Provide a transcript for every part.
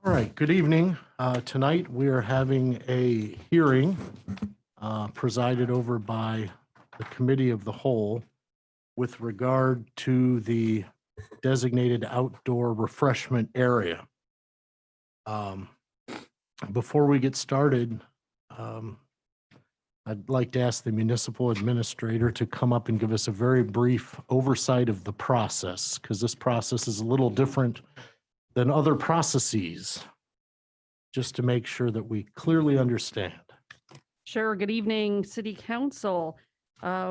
All right, good evening. Tonight, we are having a hearing presided over by the Committee of the Whole with regard to the designated outdoor refreshment area. Before we get started, I'd like to ask the municipal administrator to come up and give us a very brief oversight of the process, because this process is a little different than other processes, just to make sure that we clearly understand. Sure. Good evening, City Council.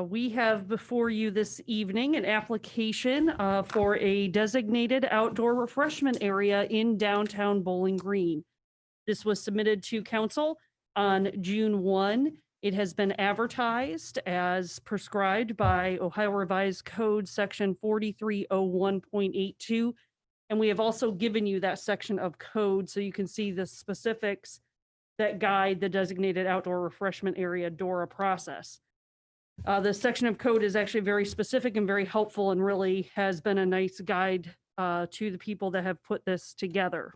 We have before you this evening an application for a designated outdoor refreshment area in downtown Bowling Green. This was submitted to council on June 1. It has been advertised as prescribed by Ohio Revised Code Section 4301.82. And we have also given you that section of code so you can see the specifics that guide the designated outdoor refreshment area DORA process. The section of code is actually very specific and very helpful and really has been a nice guide to the people that have put this together.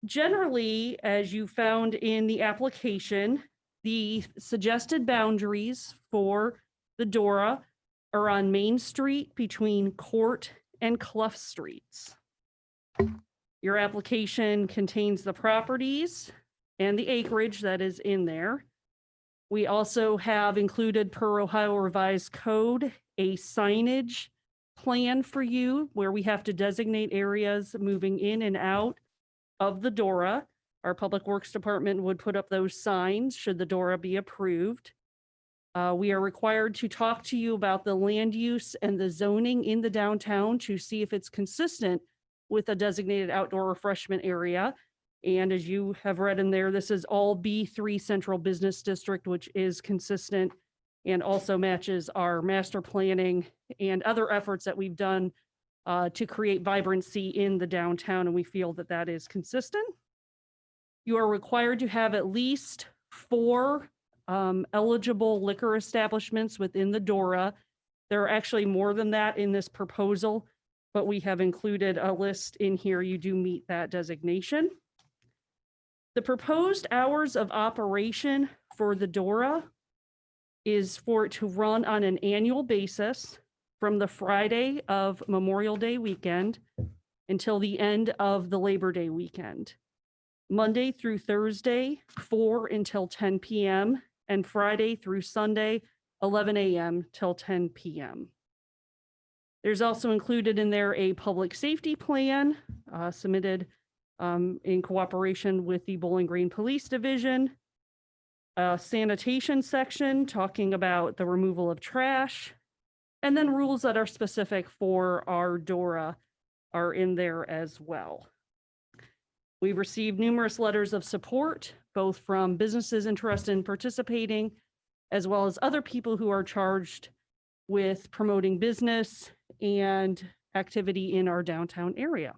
Generally, as you found in the application, the suggested boundaries for the DORA are on Main Street between Court and Clough Streets. Your application contains the properties and the acreage that is in there. We also have included per Ohio Revised Code a signage plan for you where we have to designate areas moving in and out of the DORA. Our Public Works Department would put up those signs should the DORA be approved. We are required to talk to you about the land use and the zoning in the downtown to see if it's consistent with a designated outdoor refreshment area. And as you have read in there, this is all B3 Central Business District, which is consistent and also matches our master planning and other efforts that we've done to create vibrancy in the downtown. And we feel that that is consistent. You are required to have at least 4 eligible liquor establishments within the DORA. There are actually more than that in this proposal, but we have included a list in here. You do meet that designation. The proposed hours of operation for the DORA is for it to run on an annual basis from the Friday of Memorial Day weekend until the end of the Labor Day weekend. Monday through Thursday, 4 until 10 p.m., and Friday through Sunday, 11 a.m. till 10 p.m. There's also included in there a public safety plan submitted in cooperation with the Bowling Green Police Division, a sanitation section talking about the removal of trash, and then rules that are specific for our DORA are in there as well. We've received numerous letters of support, both from businesses interested in participating, as well as other people who are charged with promoting business and activity in our downtown area.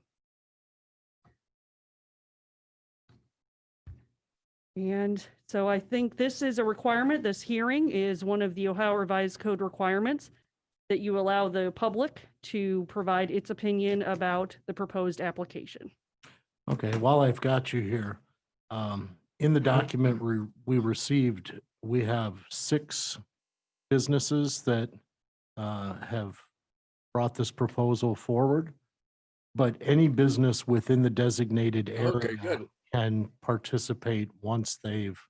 And so I think this is a requirement. This hearing is one of the Ohio Revised Code requirements that you allow the public to provide its opinion about the proposed application. Okay, while I've got you here, in the document we received, we have 6 businesses that have brought this proposal forward, but any business within the designated area can participate once they've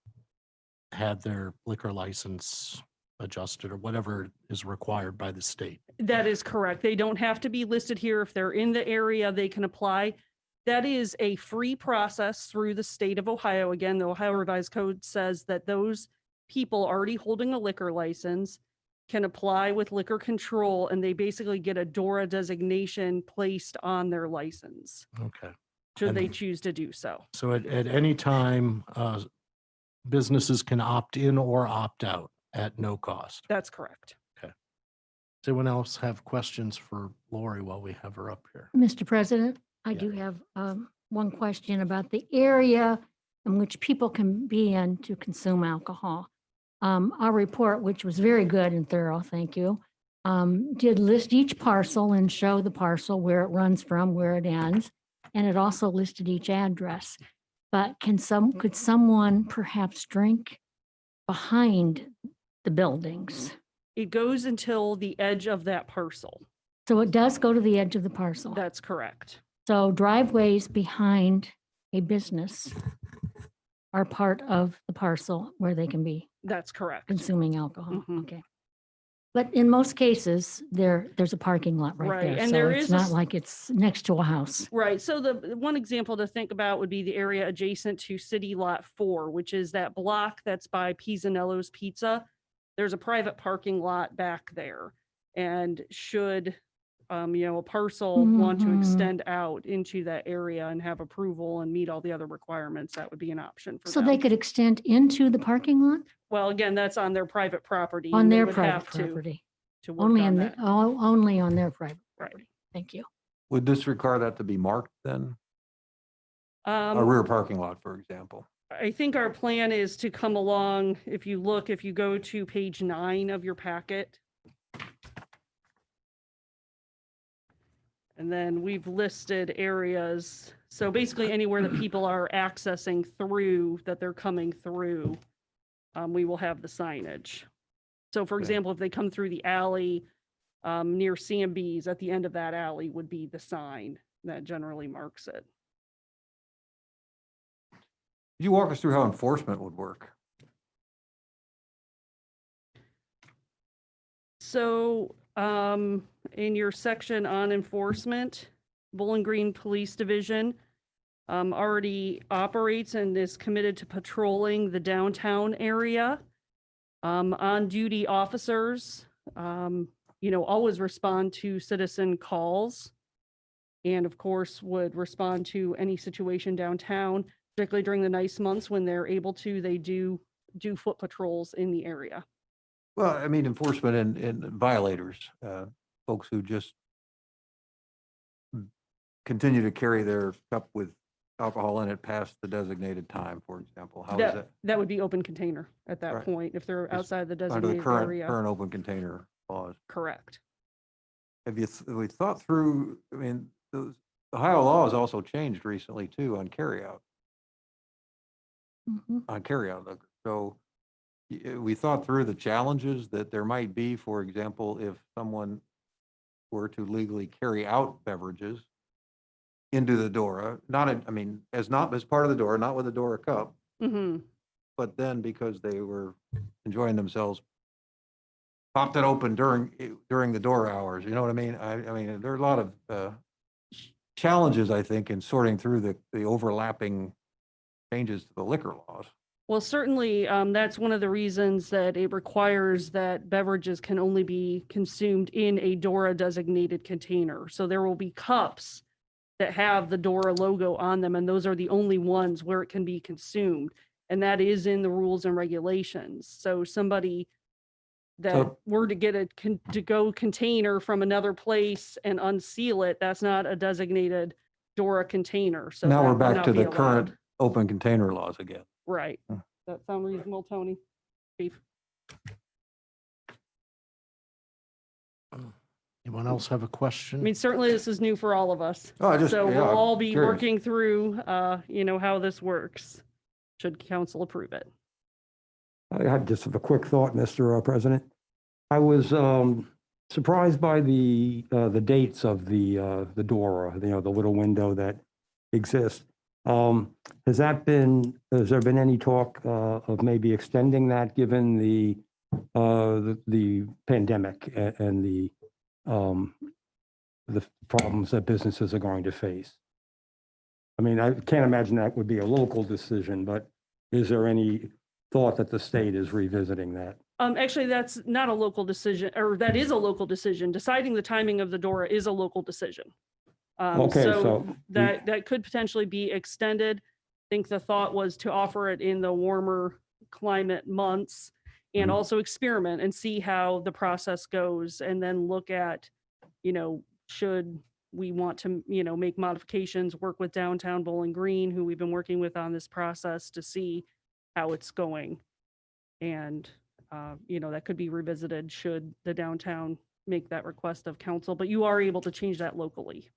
had their liquor license adjusted or whatever is required by the state. That is correct. They don't have to be listed here. If they're in the area, they can apply. That is a free process through the state of Ohio. Again, the Ohio Revised Code says that those people already holding a liquor license can apply with liquor control, and they basically get a DORA designation placed on their license. Okay. Should they choose to do so. So at any time, businesses can opt in or opt out at no cost. That's correct. Okay. Does anyone else have questions for Lori while we have her up here? Mr. President, I do have one question about the area in which people can be in to consume alcohol. Our report, which was very good and thorough, thank you, did list each parcel and show the parcel where it runs from, where it ends. and it also listed each address. But could someone perhaps drink behind the buildings? It goes until the edge of that parcel. So it does go to the edge of the parcel. That's correct. So driveways behind a business are part of the parcel where they can be That's correct. consuming alcohol. Mhm. Okay. But in most cases, there's a parking lot right Right, there. and So there it's is a not s- like it's next to a house. Right. So the one example to think about would be the area adjacent to City Lot 4, which is that block that's by Pisanello's Pizza. There's a private parking lot back there. And should, a parcel want to Mhm. extend out into that area and have approval and meet all the other requirements, that would be an option for So them. they could extend into the parking lot Well, again, that's on their private property. on and they their would private have to property? work Only on on, that. only on their private Right. property. Thank you. Would this require that to be marked then? A rear parking lot, for example? I think our plan is to come along, if you go to page 9 of your packet. And then we've listed areas. So basically anywhere that people are accessing through, that they're coming through, we will have the signage. So for Okay. example, if they come through the alley near CMB's, at the end of that alley would be the sign that generally marks it. Could you walk us through how enforcement would work? So, in your section on enforcement, Bowling Green Police Division already operates and is committed to patrolling the downtown area. On-duty officers, always respond to citizen calls and of course would respond to any situation downtown, particularly during the nice months when they're able to, they do foot patrols in the area. Well, I mean, enforcement and violators, folks who just continue to carry their cup with alcohol in it past the designated time, for example. How is that That would be open container at that Right. point, if they're Just outside the under the designated current, area. current open container laws? Correct. Have we thought through, I mean, those Ohio law has also changed recently too on carryout, Mhm. liquor. So we thought through the challenges that there might be, for example, if someone were to legally carry out beverages into the DORA, not as part of the DORA, not with a DORA cup, Hmm. but then because they were enjoying themselves, popped it open during the DORA hours, you know what I mean? I mean, there are a lot of challenges, I think, in sorting through the overlapping changes to the liquor laws. Well, certainly, that's one of the reasons that it requires that beverages can only be consumed in a DORA designated container. So there will be cups that have the DORA logo on them, and those are the only ones where it can be consumed. And that is in the rules and regulations. So somebody that So- were to get a to-go container from another place and unseal it, that's not a designated DORA container. So Now that we're would back not to be the current allowed. open container laws again. Right. Hmm. That sound reasonable, Tony? Chief? Anyone else have a I question? mean, certainly this is new for all of us. Oh, So we'll I'm all be curious. working through, how this works, should council approve it. I had just a quick thought, Mr. President. I was surprised by the dates of the DORA, the little window that exists. Has there been any talk of maybe extending that, given the pandemic and the problems that businesses are going to face? I mean, I can't imagine that would be a local decision, but is there any thought that the state is revisiting that? Actually, that's not a local decision, or that is a local decision. Deciding the timing of the DORA is a local decision. Okay, so that could potentially be extended. I think the thought was to offer it in the warmer climate months and Mhm. also experiment and see how the process goes, and then look at, should we want to, make modifications, work with downtown Bowling Green, who we've been working with on this process, to see how it's going. And, that could be revisited should the downtown make that request of council, but you are able to change that locally.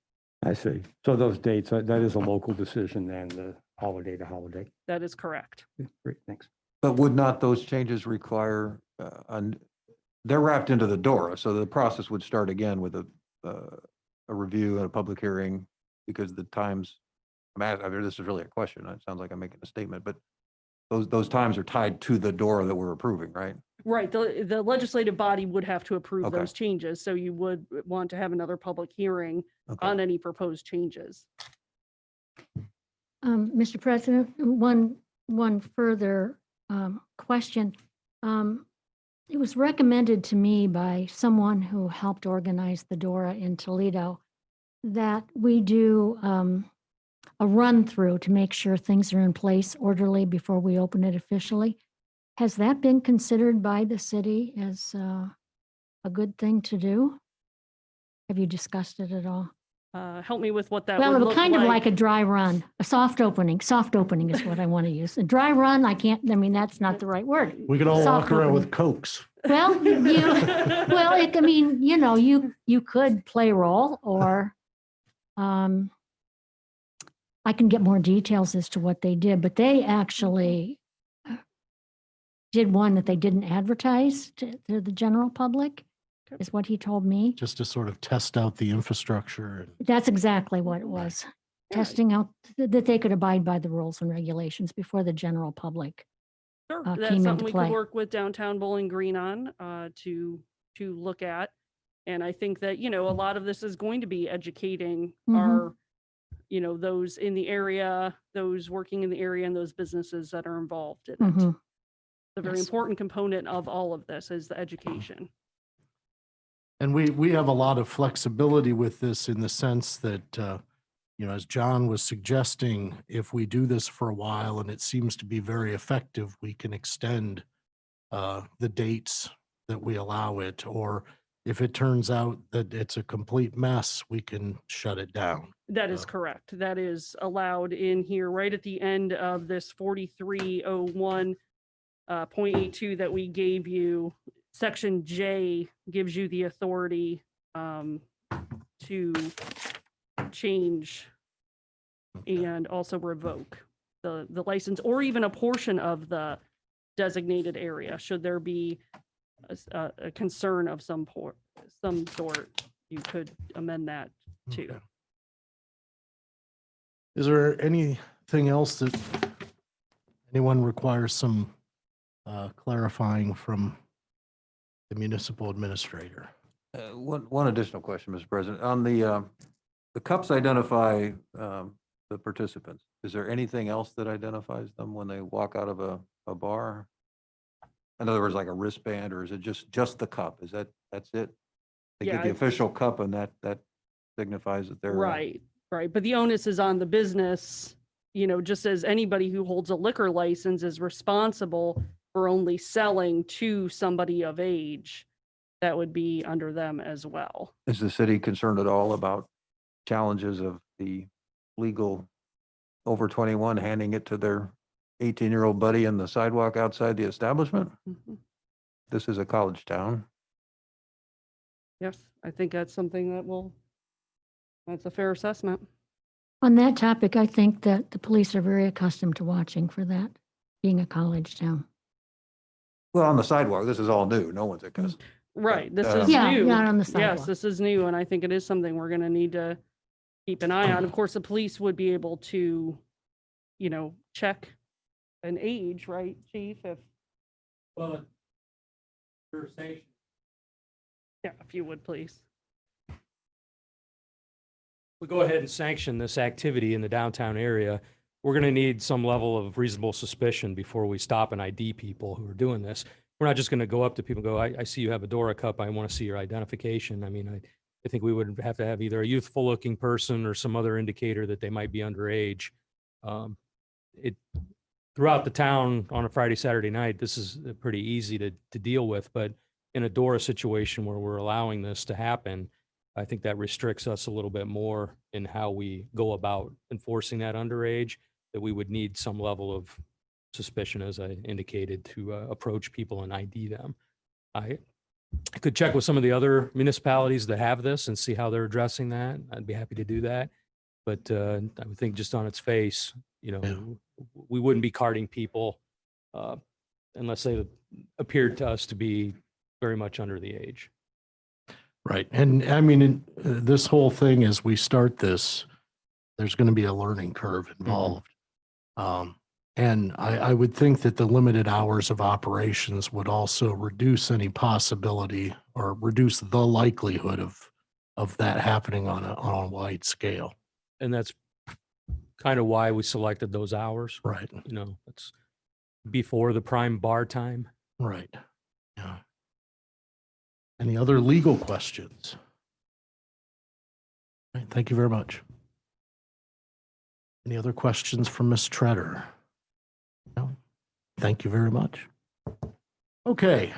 I see. So those dates, that is a local decision then, the holiday to holiday. That is correct. Yeah, great, thanks. But would not those changes require, they're wrapped into the DORA, so the process would start again with a review and a public hearing because the times, I mean, this is really a question. It sounds like I'm making a statement, but those times are tied to the DORA that we're approving, right? Right, the legislative body would have to approve Okay. those changes, so you would want to have another public hearing Okay. on any proposed changes. Mr. President, one further question. It was recommended to me by someone who helped organize the DORA in Toledo that we do a run-through to make sure things are in place orderly before we open it officially. Has that been considered by the city as a good thing to do? Have you discussed it at all? Help me with what that Well, would it'll look kind of like like. a dry run, a soft opening is what I want to use. A dry run, I mean, that's not the right word. We could all Soft walk around opening. with Cokes. Well, I mean, you could play role or I can get more details as to what they did, but they actually did one that they didn't advertise to the general public, is what he told me. Just to sort of test out the infrastructure. That's exactly what it was. Testing out that they could abide by the rules and regulations before the general public. Sure, came that's into something we play. could work with downtown Bowling Green on to look at. And I think that, a lot of this is going to be educating Mhm. our, those in the area, those working in the area and those businesses that are involved in it. Mhm. A very Yes. important component of all of this is the education. And we have a lot of flexibility with this in the sense that, as John was suggesting, if we do this for a while and it seems to be very effective, we can extend the dates that we allow it. Or if it turns out that it's a complete mess, we can shut it down. That is Oh. correct. That is allowed in here right at the end of this 4301.82 that we gave you. Section J gives you the authority to change and also revoke the license or even a portion of the designated area. Should there be a concern of some sort, you could amend that too. Okay. Is there anything else that anyone requires some clarifying from the municipal administrator? One additional question, Mr. President. On the cups identify the participants. Is there anything else that identifies them when they walk out of a bar? In other words, like a wristband, or is it just the cup? That's it? They Yeah, get the it's- official cup and that signifies that they're. Right. But the onus is on the business, just as anybody who holds a liquor license is responsible for only selling to somebody of age, that would be under them as well. Is the city concerned at all about challenges of the legal over 21 handing it to their 18-year-old buddy in the sidewalk outside the establishment? Mhm. This is a college town. Yes, I think that's something that's a fair assessment. On that topic, I think that the police are very accustomed to watching for that, being a college town. Well, on the sidewalk, this is all new. No one's accustomed. Right, this Um, is Yeah, new. not on the Yes, sidewalk. this is new, and I think it is something we're gonna need to keep an eye on. Of course, the police would be able to, check an age, right, chief, if, Well, your station, yeah, if you would, please. we go ahead and sanction this activity in the downtown area, we're going to need some level of reasonable suspicion before we stop and ID people who are doing this. We're not just going to go up to people and go, I see you have a DORA cup. I want to see your identification. I mean, I think we would have to have either a youthful looking person or some other indicator that they might be underage. Throughout the town on a Friday, Saturday night, this is pretty easy to deal with, but in a DORA situation where we're allowing this to happen, I think that restricts us a little bit more in how we go about enforcing that underage, that we would need some level of suspicion, as I indicated, to approach people and ID them. I could check with some of the other municipalities that have this and see how they're addressing that. I'd be happy to do that. But I would think just on its face, you know, Yeah. we wouldn't be carding people uh, unless they appeared to us to be very much under the age. Right. And I mean, this whole thing, as we start this, there's going to be a learning curve involved. And I would think that the limited hours of operations would also reduce any possibility or reduce the likelihood of that happening on a wide scale. And that's kind of why we selected those hours. Right. You know, it's before the prime bar time. Right. Yeah. Any other legal questions? Right, thank you very much. Any other questions from Ms. Treader? No? Thank you very much. Okay,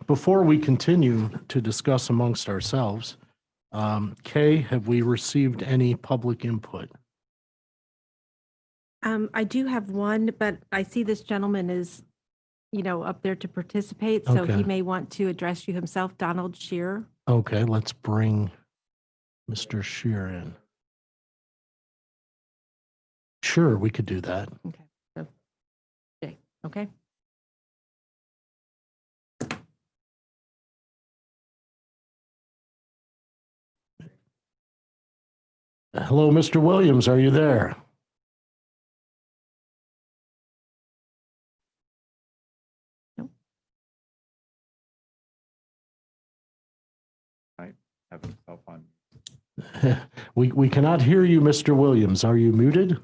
before we continue to discuss amongst ourselves, Kay, have we received any public input? I do have one, but I see this gentleman is, up there to participate, so Okay. he may want to address you himself, Donald Shear. Okay, let's bring Mr. Shear in. Sure, we could do that. Okay, so, Jay, okay? Hello, Mr. Williams, are you there? Have himself on. We cannot hear you, Mr. Williams. Are you muted?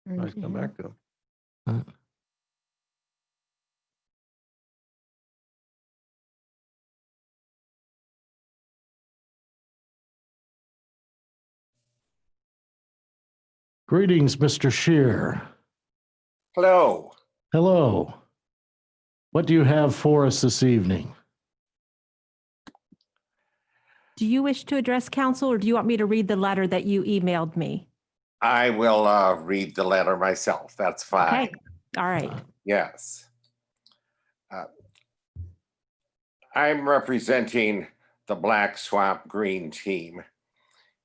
Nice, come back to him. Greetings, Mr. Shear. Hello. Hello. What do you have for us this evening? Do you wish to address council, or do you want me to read the letter that you emailed me? I will read the letter myself. That's fine. Okay, all right. Yes. I'm representing the Black Swamp Green Team,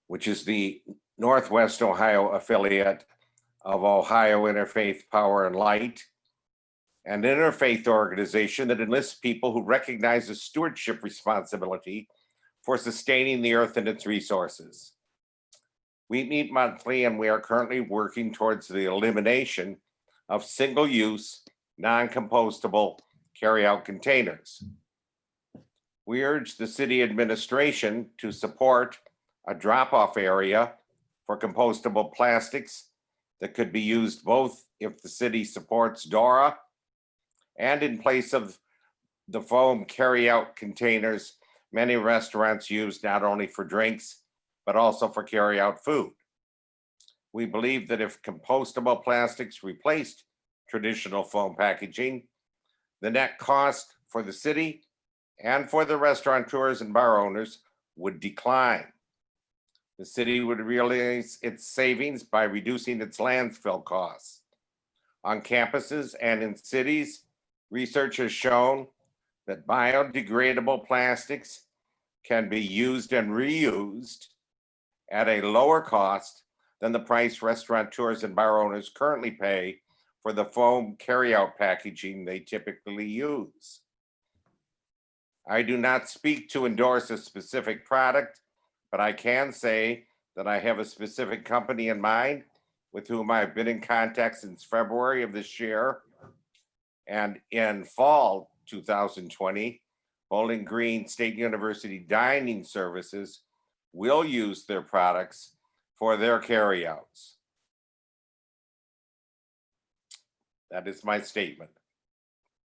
which is the Northwest Ohio affiliate of Ohio Interfaith Power and Light, an interfaith organization that enlists people who recognize a stewardship responsibility for sustaining the earth and its resources. We meet monthly, and we are currently working towards the elimination of single-use, non-compostable carry-out containers. We urge the city administration to support a drop-off area for compostable plastics that could be used both if the city supports DORA and in place of the foam carry-out containers many restaurants use not only for drinks, but also for carry-out food. We believe that if compostable plastics replaced traditional foam packaging, the net cost for the city and for the restaurateurs and bar owners would decline. The city would realize its savings by reducing its landfill costs. On campuses and in cities, research has shown that biodegradable plastics can be used and reused at a lower cost than the price restaurateurs and bar owners currently pay for the foam carryout packaging they typically use. I do not speak to endorse a specific product, but I can say that I have a specific company in mind with whom I've been in contact since February of this year. And in fall 2020, Bowling Green State University Dining Services will use their products for their carryouts. That is my statement.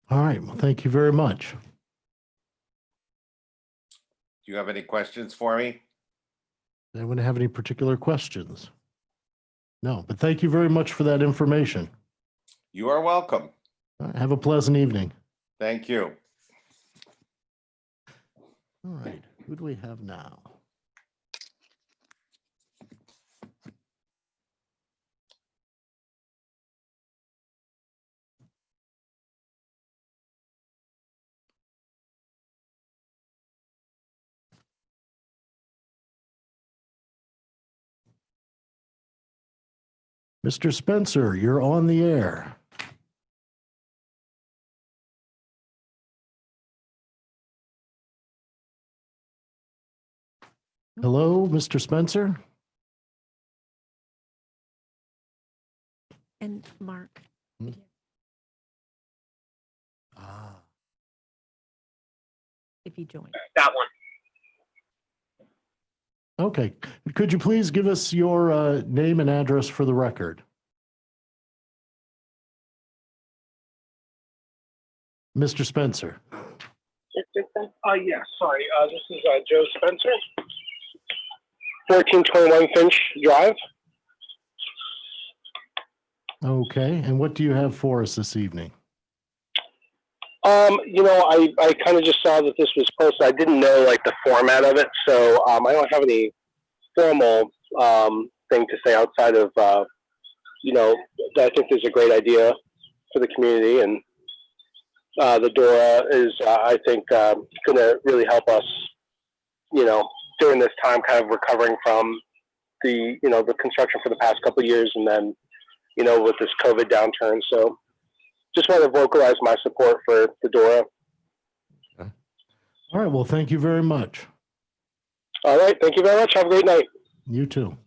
All right, well, thank you very much. Do you have any questions for me? Anyone have any particular questions? No, but thank you very much for that information. You are welcome. Have a pleasant evening. Thank you. All right, who do we have now? Mr. Spencer, you're on the air. Hello, Mr. Spencer? And Mark, Ah, if you join. That one. okay. Could you please give us your name and address for the record? Mr. Spencer? Yeah, sorry. This is Joe Spencer, 1421 Finch Drive. Okay, and what do you have for us this evening? I kind of just saw that this was posted. I didn't know like the format of it, so I don't have any formal thing to say outside of that I think this is a great idea for the community, and the DORA is I think going to really help us, during this time, kind of recovering from the the construction for the past couple of years, and then with this COVID downturn. So just want to vocalize my support for the DORA. Okay. All right, well, thank you very much. All right. Thank you very much. Have a great night. You too.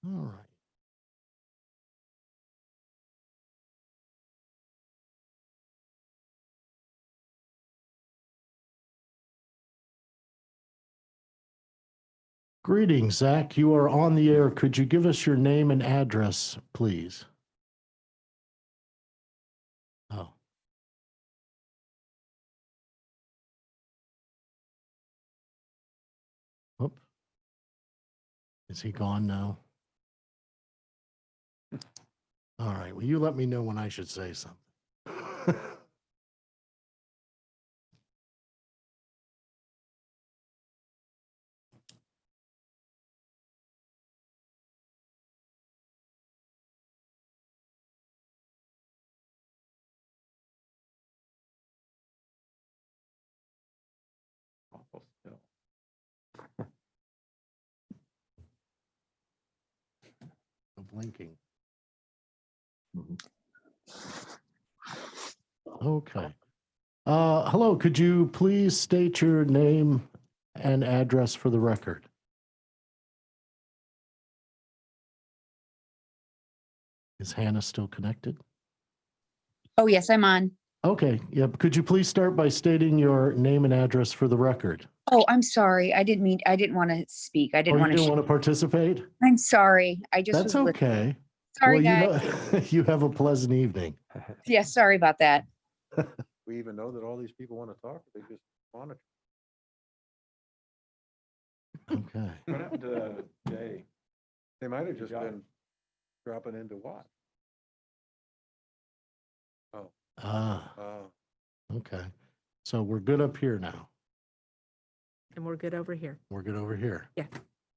All right. Greetings, Zach. You are on the air. Could you give us your name and address, please? Oh. Oop. Is he gone now? All right. Well, you let me know when I should say something. No blinking. Okay. Hello, could you please state your name and address for the record? Is Hannah still connected? Oh, yes, I'm on. Okay, yeah, could you please start by stating your name and address for the record? Oh, I'm sorry. I didn't want to speak. I Oh, didn't you want didn't to. want to participate? I'm sorry. I just That's was okay. sorry, Well, guys. you have a pleasant evening. Yeah, sorry about that. We even know that all these people want to talk, they just monitor. Okay. What happened to Jay? They might have just Got it. been dropping into what? Ah, Uh, okay. So we're good up here now. And we're good over here. We're good over here. Yeah.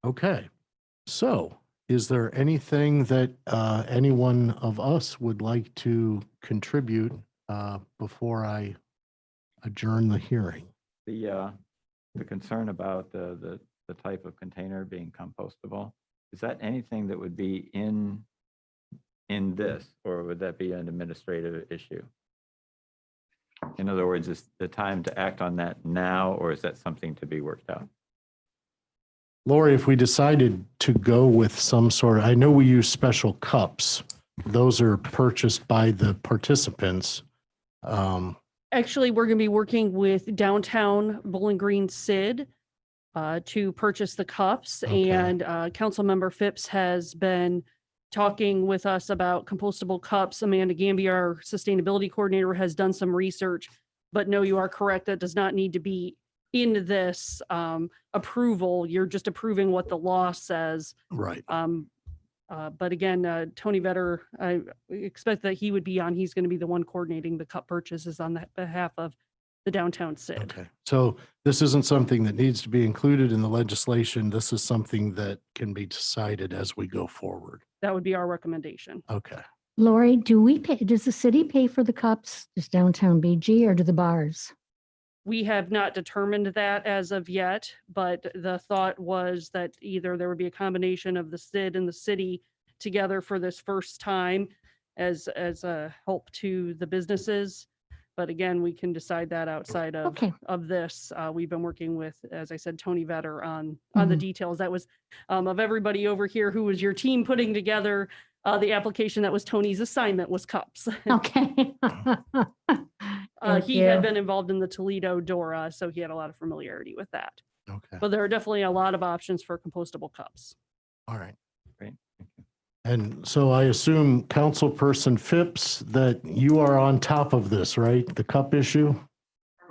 Okay. So is there anything that any one of us would like to contribute before I adjourn the hearing? The concern about the type of container being compostable, is that anything that would be in this, or would that be an administrative issue? In other words, is the time to act on that now, or is that something to be worked out? Lori, if we decided to go with some sort, I know we use special cups. Those are purchased by the participants. Actually, we're going to be working with Downtown Bowling Green Sid to purchase the cups. Okay. And Councilmember Phipps has been talking with us about compostable cups. Amanda Gambier, our sustainability coordinator, has done some research. But no, you are correct. That does not need to be in this approval. You're just approving what the law says. Right. But again, Tony Vetter, I expect that he would be on. He's going to be the one coordinating the cup purchases on the behalf of the downtown Sid. Okay. So this isn't something that needs to be included in the legislation. This is something that can be decided as we go forward. That would be our recommendation. Okay. Lori, does the city pay for the cups? Does downtown BG or do the bars? We have not determined that as of yet, but the thought was that either there would be a combination of the SID and the city together for this first time as a help to the businesses. But again, we can decide that outside Okay. of this. We've been working with, as I said, Tony Vetter on the Mhm. details. That was of everybody over here who was your team putting together the application. That was Tony's assignment, was cups. Okay. Thank He had you. been involved in the Toledo DORA, so he had a lot of familiarity with that. Okay, But there are definitely a lot of options for compostable cups. all right. Great. Thank you. And so I assume Councilperson Phipps, that you are on top of this, right? The cup issue?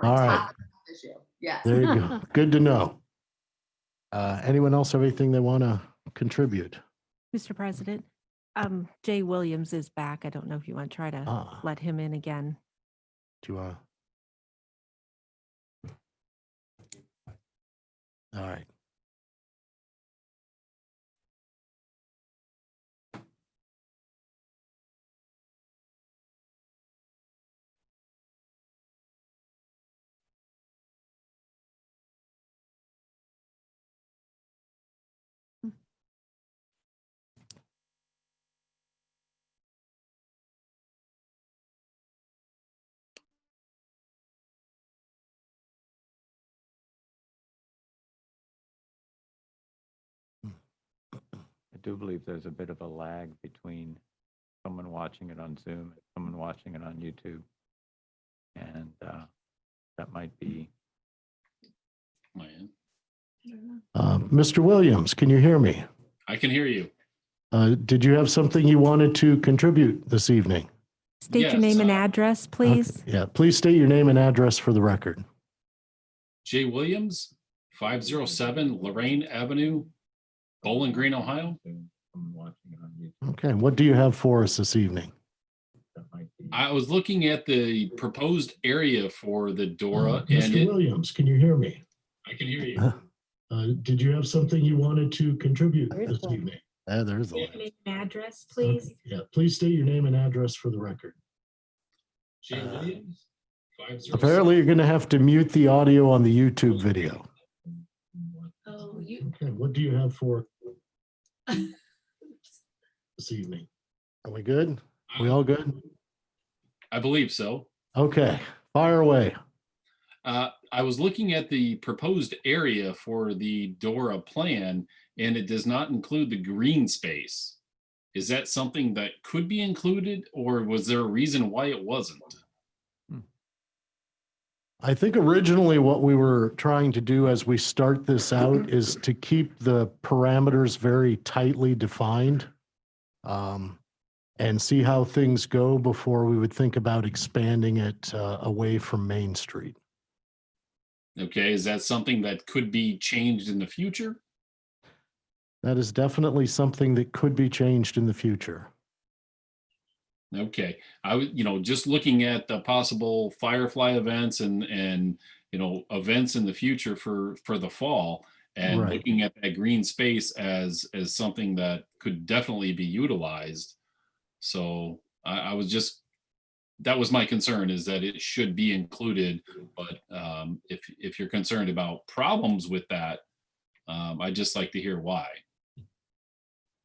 All right, Yes. there you go. Good to know. Anyone else have anything they want to contribute? Mr. President, Jay Williams is back. I don't know if you want to try to Ah, let him in again. do you, all right. I do believe there's a bit of a lag between someone watching it on Zoom and someone watching it on YouTube. And that might be, Mr. Williams, can you hear me? I can hear you. Did you have something you wanted to contribute this evening? State your Yes, name and address, please. Okay, yeah, please state your name and address for the record. Jay Williams, 507 Lorraine Avenue, Bowling Green, Ohio. Okay, what do you have for us this evening? I was looking at the proposed area for the DORA and Mr. Williams, can you hear me? I can hear you. Did you have something you wanted to contribute this evening? There's the State your line. name and address, please. Yeah, please state your name and address for the record. Jay Williams, 507. Apparently, you're going to have to mute the audio on the YouTube video. Oh, Okay, what do you have for this evening? Are we good? We all good? I believe so. Okay, fire away. I was looking at the proposed area for the DORA plan, and it does not include the green space. Is that something that could be included, or was there a reason why it wasn't? I think originally what we were trying to do as we start this out is to keep the parameters very tightly defined, and see how things go before we would think about expanding it away from Main Street. Okay, is that something that could be changed in the future? That is definitely something that could be changed in the future. Okay, I was, just looking at the possible Firefly events and events in the future for the fall, and Right. looking at that green space as something that could definitely be utilized. So I was just, that was my concern, is that it should be included. But if you're concerned about problems with that, I'd just like to hear why.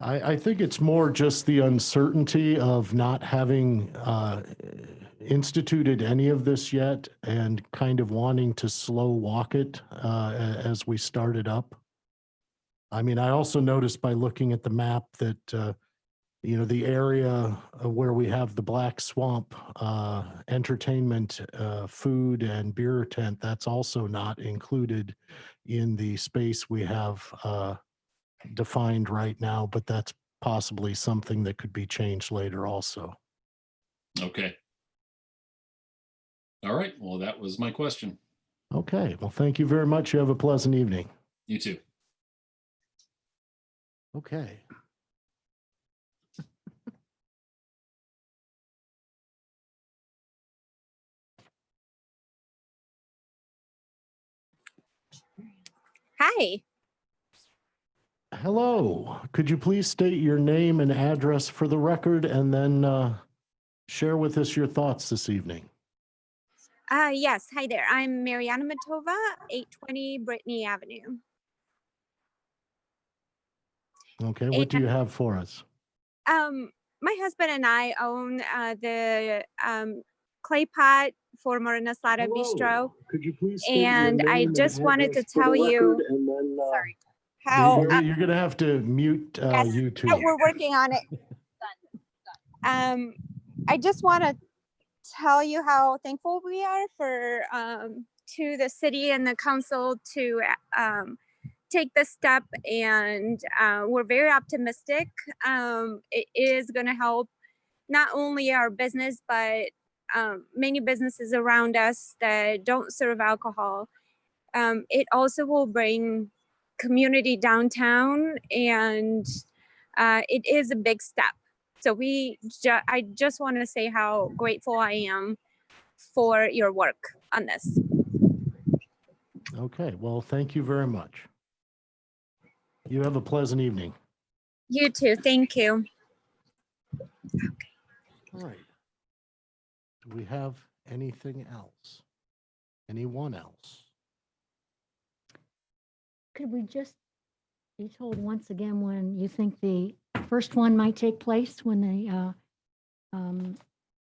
I think it's more just the uncertainty of not having instituted any of this yet and kind of wanting to slow walk it as we start it up. I mean, I also noticed by looking at the map that, the area where we have the Black Swamp entertainment, food and beer tent, that's also not included in the space we have defined right now, but that's possibly something that could be changed later also. Okay. All right, well, that was my question. Okay, well, thank you very much. You have a pleasant evening. You too. Okay. Hi. Hello, could you please state your name and address for the record and then share with us your thoughts this evening? Yes. Hi there. I'm Mariana Matova, 820 Brittany Avenue. Okay, what do you And have for us? my husband and I own the clay pot for Morena Slada Bistro. Could you please And I just wanted to tell you, sorry, how You're gonna have to mute yes, YouTube. we're working on it. I just want to tell you how thankful we are for to the city and the council to take this step, and we're very optimistic. It is going to help not only our business, but many businesses around us that don't serve alcohol. It also will bring community downtown, and it is a big step. So I just want to say how grateful I am for your work on this. Okay, well, thank you very much. You have a pleasant evening. You too. Thank you. All right. Do we have anything else? Anyone else? Could we just be told once again when you think the first one might take place, when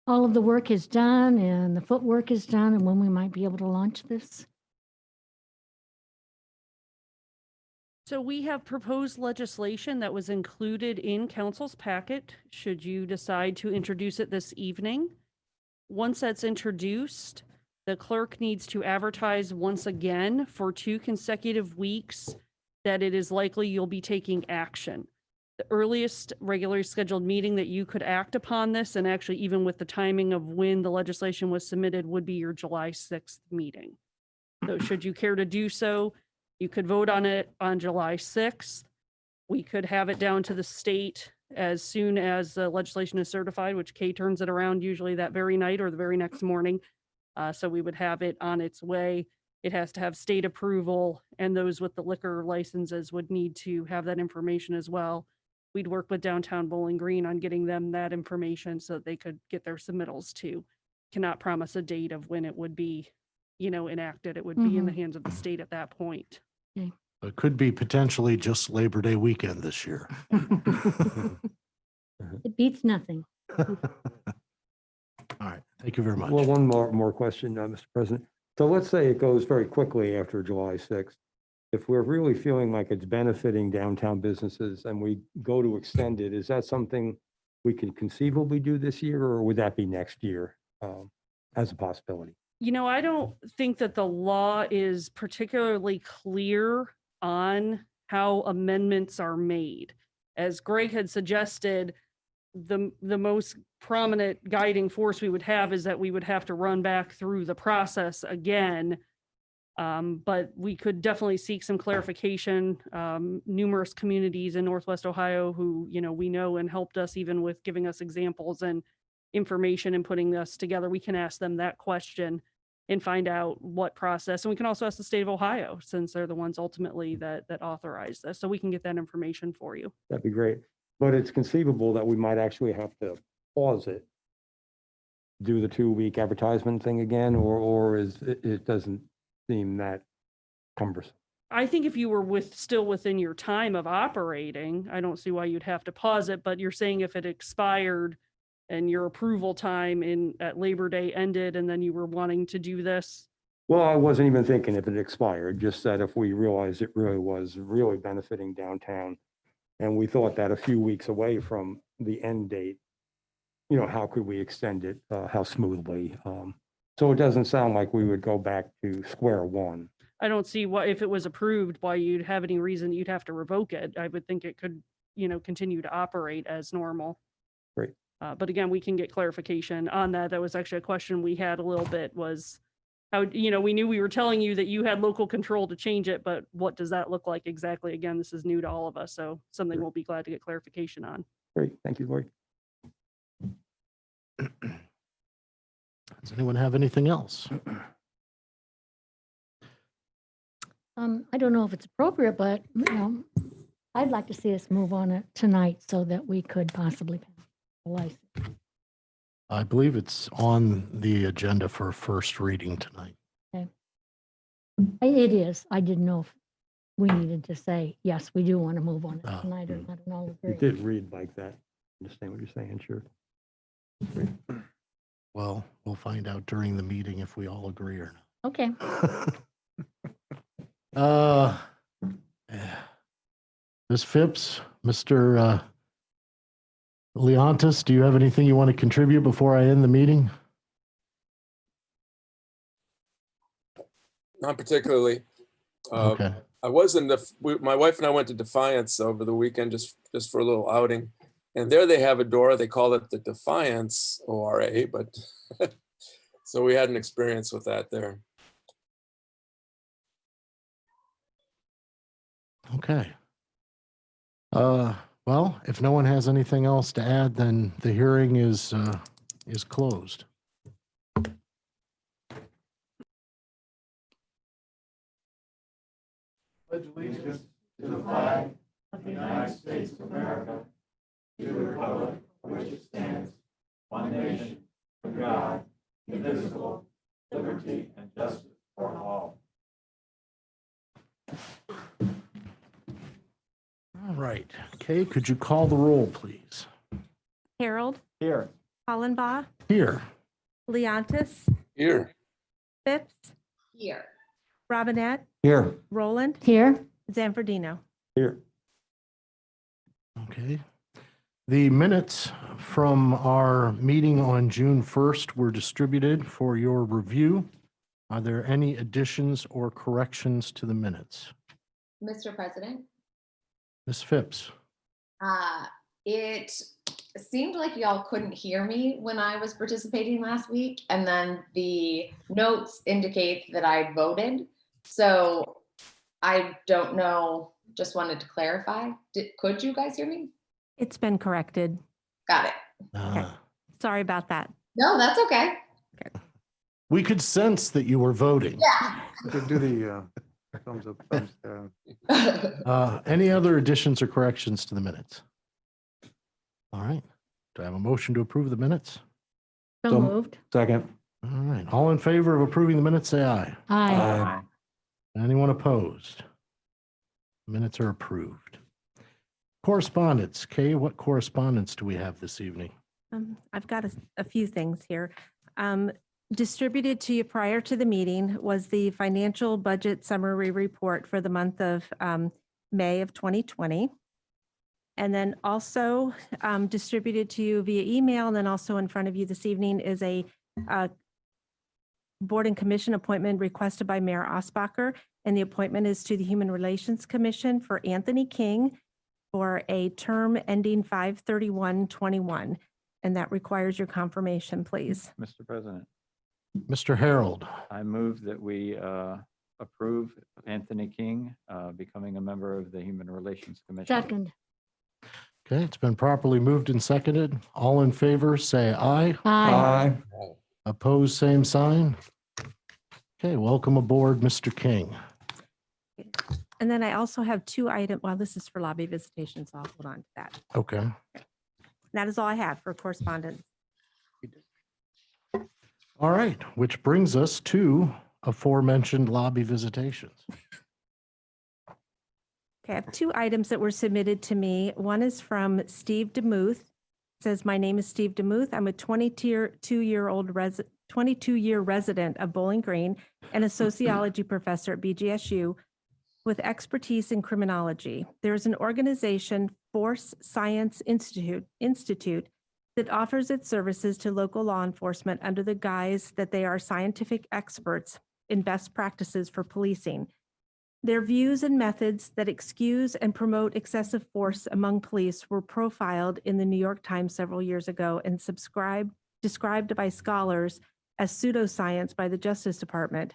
all of the work is done and the footwork is done, and when we might be able to launch this? So we have proposed legislation that was included in council's packet, should you decide to introduce it this evening. Once that's introduced, the clerk needs to advertise once again for 2 consecutive weeks that it is likely you'll be taking action. The earliest regularly scheduled meeting that you could act upon this, and actually even with the timing of when the legislation was submitted, would be your July 6th meeting. So should you care to do so, you could vote on it on July 6th. We could have it down to the state as soon as the legislation is certified, which Kay turns it around usually that very night or the very next morning. So we would have it on its way. It has to have state approval, and those with the liquor licenses would need to have that information as well. We'd work with Downtown Bowling Green on getting them that information so that they could get their submittals too. Cannot promise a date of when it would be, enacted. It would be in the hands of the state at that point. It could be potentially just Labor Day weekend this year. It beats nothing. All right, thank you very much. Well, one more question, Mr. President. So let's say it goes very quickly after July 6th. If we're really feeling like it's benefiting downtown businesses and we go to extend it, is that something we can conceivably do this year, or would that be next year as a possibility? I don't think that the law is particularly clear on how amendments are made. As Greg had suggested, the most prominent guiding force we would have is that we would have to run back through the process again. But we could definitely seek some clarification. Numerous communities in Northwest Ohio who, we know and helped us even with giving us examples and information and putting us together. We can ask them that question and find out what process. And we can also ask the state of Ohio, since they're the ones ultimately that authorize this. So we can get that information for you. That'd be great. But it's conceivable that we might actually have to pause it, do the 2-week advertisement thing again, or it doesn't seem that cumbersome. I think if you were still within your time of operating, I don't see why you'd have to pause it, but you're saying if it expired and your approval time at Labor Day ended and then you were wanting to do this? Well, I wasn't even thinking if it expired, just that if we realized it really was really benefiting downtown, and we thought that a few weeks away from the end date, how could we extend it, how smoothly? So it doesn't sound like we would go back to square one. I don't see why, if it was approved, why you'd have any reason you'd have to revoke it. I would think it could, continue to operate as normal. Great. But again, we can get clarification on that. That was actually a question we had a little bit, was how, we knew we were telling you that you had local control to change it, but what does that look like exactly? Again, this is new to all of us, so something we'll be glad to get clarification on. Great, thank you, Lori. Does anyone have anything else? I don't know if it's appropriate, but, I'd like to see us move on it tonight so that we could possibly pass the license. I believe it's on the agenda for first reading tonight. It is. I didn't know if we needed to say, yes, we do want to move on Ah. it tonight or not, and all It agree. did read like that. Understand what you're saying, sure. Well, we'll find out during the meeting if we all agree or Okay. not. Uh, Ms. Phipps, Mr. Leontis, do you have anything you want to contribute before I end the meeting? Not particularly. Okay. I was in my wife and I went to Defiance over the weekend just for a little outing. And there they have a DORA. They call it the Defiance ORA, but so we had an experience with that there. Okay. Well, if no one has anything else to add, then the hearing is closed. Pledge allegiance to the flag of the United States of America, to the republic for which it stands, one nation, under God, indivisible, liberty and justice for all. All right. Kay, could you call the roll, please? Harold, Here. Hollenbaugh, Here. Leontis, Here. Phipps, Here. Robinette, Here. Roland, Here, Zanfordino. Here. Okay. The minutes from our meeting on June 1st were distributed for your review. Are there any additions or corrections to the minutes? Mr. President, Ms. Phipps? it seemed like y'all couldn't hear me when I was participating last week, and then the notes indicate that I voted. So I don't know, just wanted to clarify. Could you guys hear me? It's been corrected. Got it. Sorry about that. No, that's okay. We could sense that you were voting. Yeah. Could do the thumbs up, thumbs down. Any other additions or corrections to the minutes? All right. Do I have a motion to approve the minutes? so So- moved. Second. All right. All in favor of approving the minutes, say aye. Aye. Anyone opposed? Minutes are approved. Correspondence. Kay, what correspondence do we have this evening? I've got a few things here. Distributed to you prior to the meeting was the financial budget summary report for the month of May of 2020. And then also distributed to you via email, and then also in front of you this evening is a board and commission appointment requested by Mayor Osbacher. And the appointment is to the Human Relations Commission for Anthony King for a term ending 5/31/21. And that requires your confirmation, please. Mr. President, Mr. Harold? I move that we approve Anthony King becoming a member of the Human Relations Commission. Second. Okay, it's been properly moved and seconded. All in favor, say aye. Aye. Opposed, same sign. Okay, welcome aboard, Mr. King. And then I also have two items. Well, this is for lobby visitation, so I'll hold on to that. Okay. That is all I have for correspondence. All right, which brings us to aforementioned lobby visitations. Okay, I have two items that were submitted to me. One is from Steve DeMuth. It says, my name is Steve DeMuth. I'm a 22-year resident of Bowling Green and a sociology professor at BGSU with expertise in criminology. There is an organization, Force Science Institute, that offers its services to local law enforcement under the guise that they are scientific experts in best practices for policing. Their views and methods that excuse and promote excessive force among police were profiled in the New York Times several years ago and described by scholars as pseudoscience by the Justice Department,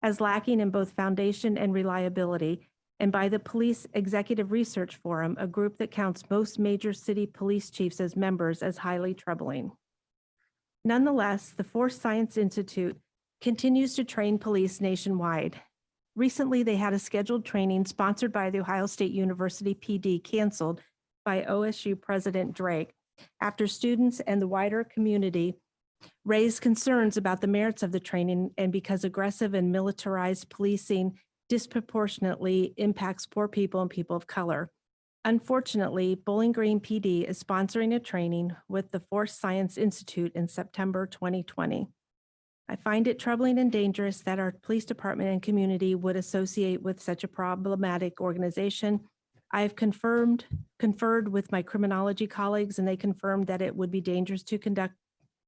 as lacking in both foundation and reliability, and by the Police Executive Research Forum, a group that counts most major city police chiefs as members, as highly troubling. Nonetheless, the Force Science Institute continues to train police nationwide. Recently, they had a scheduled training sponsored by the Ohio State University PD canceled by OSU President Drake. after students and the wider community raised concerns about the merits of the training and because aggressive and militarized policing disproportionately impacts poor people and people of color. Unfortunately, Bowling Green PD is sponsoring a training with the Force Science Institute in September 2020. I find it troubling and dangerous that our police department and community would associate with such a problematic organization. I have conferred with my criminology colleagues, and they confirmed that it would be dangerous to conduct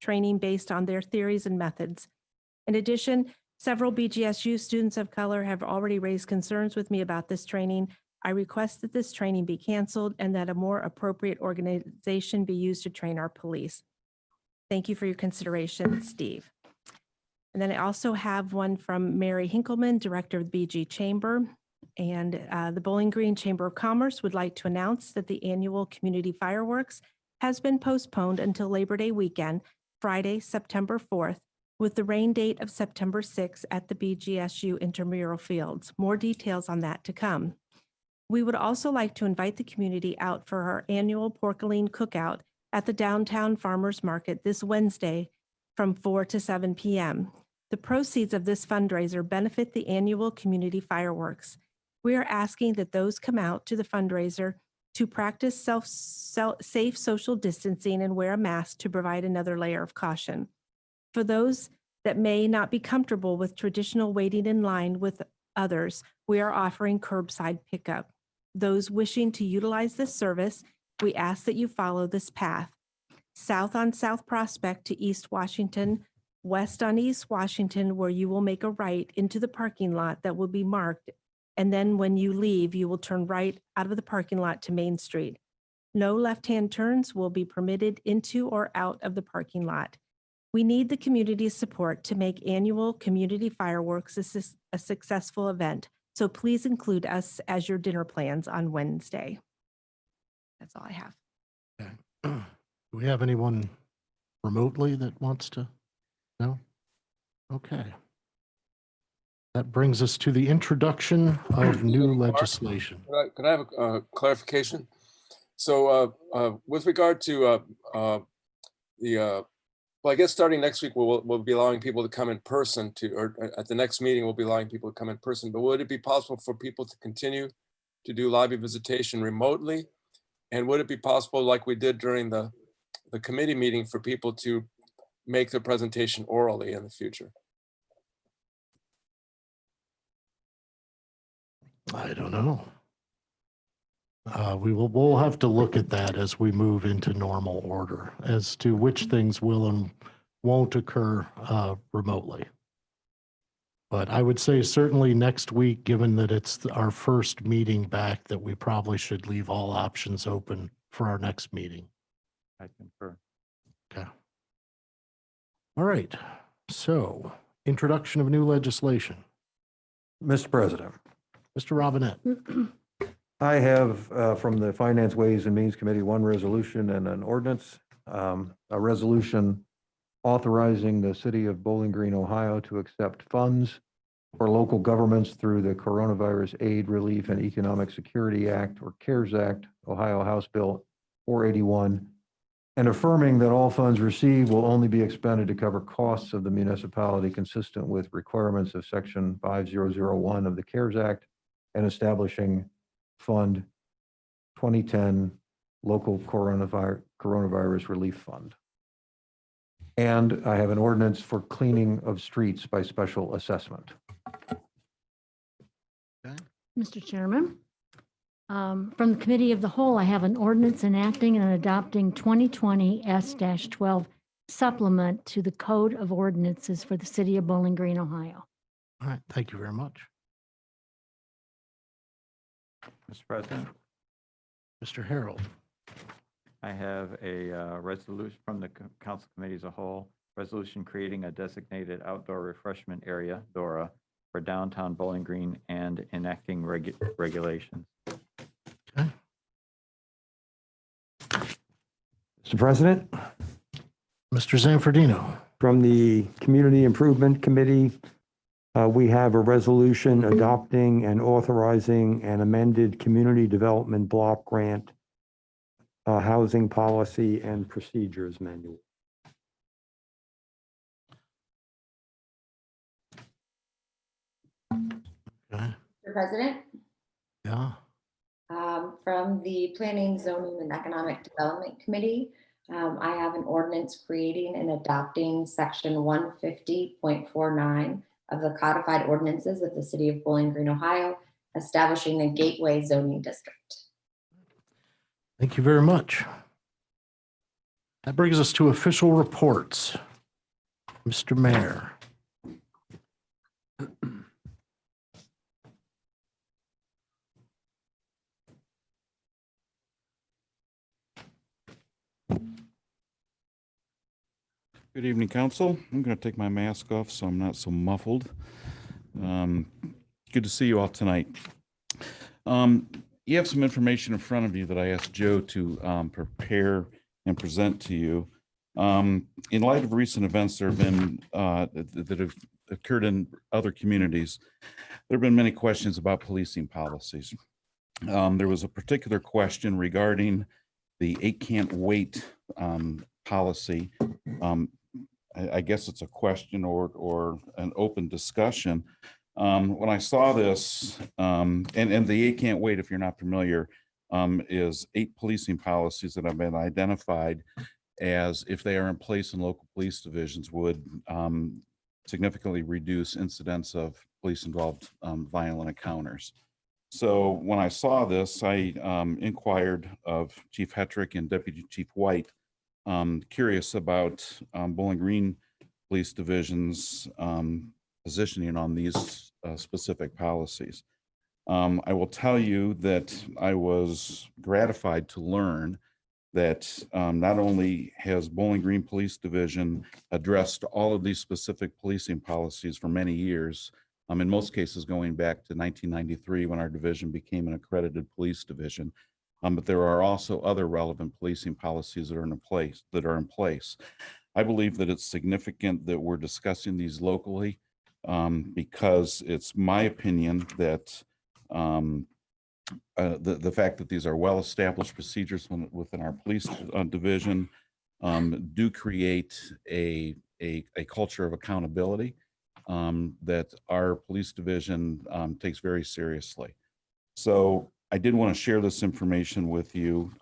training based on their theories and methods. In addition, several BGSU students of color have already raised concerns with me about this training. I request that this training be canceled and that a more appropriate organization be used to train our police. Thank you for your consideration, Steve. And then I also have one from Mary Hinkleman, Director of the BG Chamber. And the Bowling Green Chamber of Commerce would like to announce that the annual community fireworks has been postponed until Labor Day weekend, Friday, September 4th, with the rain date of September 6th at the BGSU intramural fields. More details on that to come. We would also like to invite the community out for our annual Porkaline Cookout at the Downtown Farmers Market this Wednesday from 4 to 7 p.m. The proceeds of this fundraiser benefit the annual community fireworks. We are asking that those come out to the fundraiser to practice safe social distancing and wear a mask to provide another layer of caution. For those that may not be comfortable with traditional waiting in line with others, we are offering curbside pickup. Those wishing to utilize this service, we ask that you follow this path. South on South Prospect to East Washington, west on East Washington, where you will make a right into the parking lot that will be marked. And then when you leave, you will turn right out of the parking lot to Main Street. No left-hand turns will be permitted into or out of the parking lot. We need the community's support to make annual community fireworks a successful event. So please include us as your dinner plans on Wednesday. That's all I have. Okay. Do we have anyone remotely that wants to? No? Okay. That brings us to the introduction of new legislation. Could I have a clarification? So with regard to well, I guess starting next week, we'll be allowing people to come in person or at the next meeting, we'll be allowing people to come in person, but would it be possible for people to continue to do lobby visitation remotely? And would it be possible, like we did during the committee meeting, for people to make their presentation orally in the future? I don't know. We'll have to look at that as we move into normal order as to which things will and won't occur remotely. But I would say certainly next week, given that it's our first meeting back, that we probably should leave all options open for our next meeting. I concur. Okay. All right. So introduction of new legislation. Mr. President, Mr. Robinette. I have from the Finance, Ways and Means Committee, one resolution and an ordinance. A resolution authorizing the city of Bowling Green, Ohio to accept funds for local governments through the Coronavirus Aid, Relief, and Economic Security Act, or CARES Act, Ohio House Bill 481, and affirming that all funds received will only be expended to cover costs of the municipality consistent with requirements of Section 5001 of the CARES Act, and establishing Fund 2010 Local Coronavirus Relief Fund. And I have an ordinance for cleaning of streets by special assessment. Mr. Chairman, from the Committee of the Whole, I have an ordinance enacting and adopting 2020 S-12 supplement to the Code of Ordinances for the City of Bowling Green, Ohio. All right. Thank you very much. Mr. President, Mr. Harold. I have a resolution from the Council Committee as a whole, resolution creating a designated outdoor refreshment area, DORA, for downtown Bowling Green and enacting regulations. Okay. Mr. President, Mr. Zanfordino. from the Community Improvement Committee, we have a resolution adopting and authorizing an amended community development block grant Housing Policy and Procedures Manual. Okay, Mr. President, yeah, from the Planning, Zoning, and Economic Development Committee, I have an ordinance creating and adopting section 150.49 of the codified ordinances of the city of Bowling Green, Ohio, establishing a gateway zoning district. thank you very much. That brings us to official reports. Mr. Mayor. Good evening, council. I'm going to take my mask off so I'm not so muffled. Good to see you all tonight. You have some information in front of you that I asked Joe to prepare and present to you. In light of recent events that have been that have occurred in other communities, there have been many questions about policing policies. There was a particular question regarding the 8 can't wait policy. I guess it's a question or an open discussion. When I saw this, and the 8 can't wait, if you're not familiar, is 8 policing policies that have been identified as, if they are in place in local police divisions, would significantly reduce incidents of police-involved violent encounters. So when I saw this, I inquired of Chief Hetrick and Deputy Chief White, curious about Bowling Green Police Division's positioning on these specific policies. I will tell you that I was gratified to learn that not only has Bowling Green Police Division addressed all of these specific policing policies for many years, in most cases going back to 1993 when our division became an accredited police division, but there are also other relevant policing policies that are in place. I believe that it's significant that we're discussing these locally because it's my opinion that the fact that these are well-established procedures within our police division do create a culture of accountability that our police division takes very seriously. So I did want to share this information with you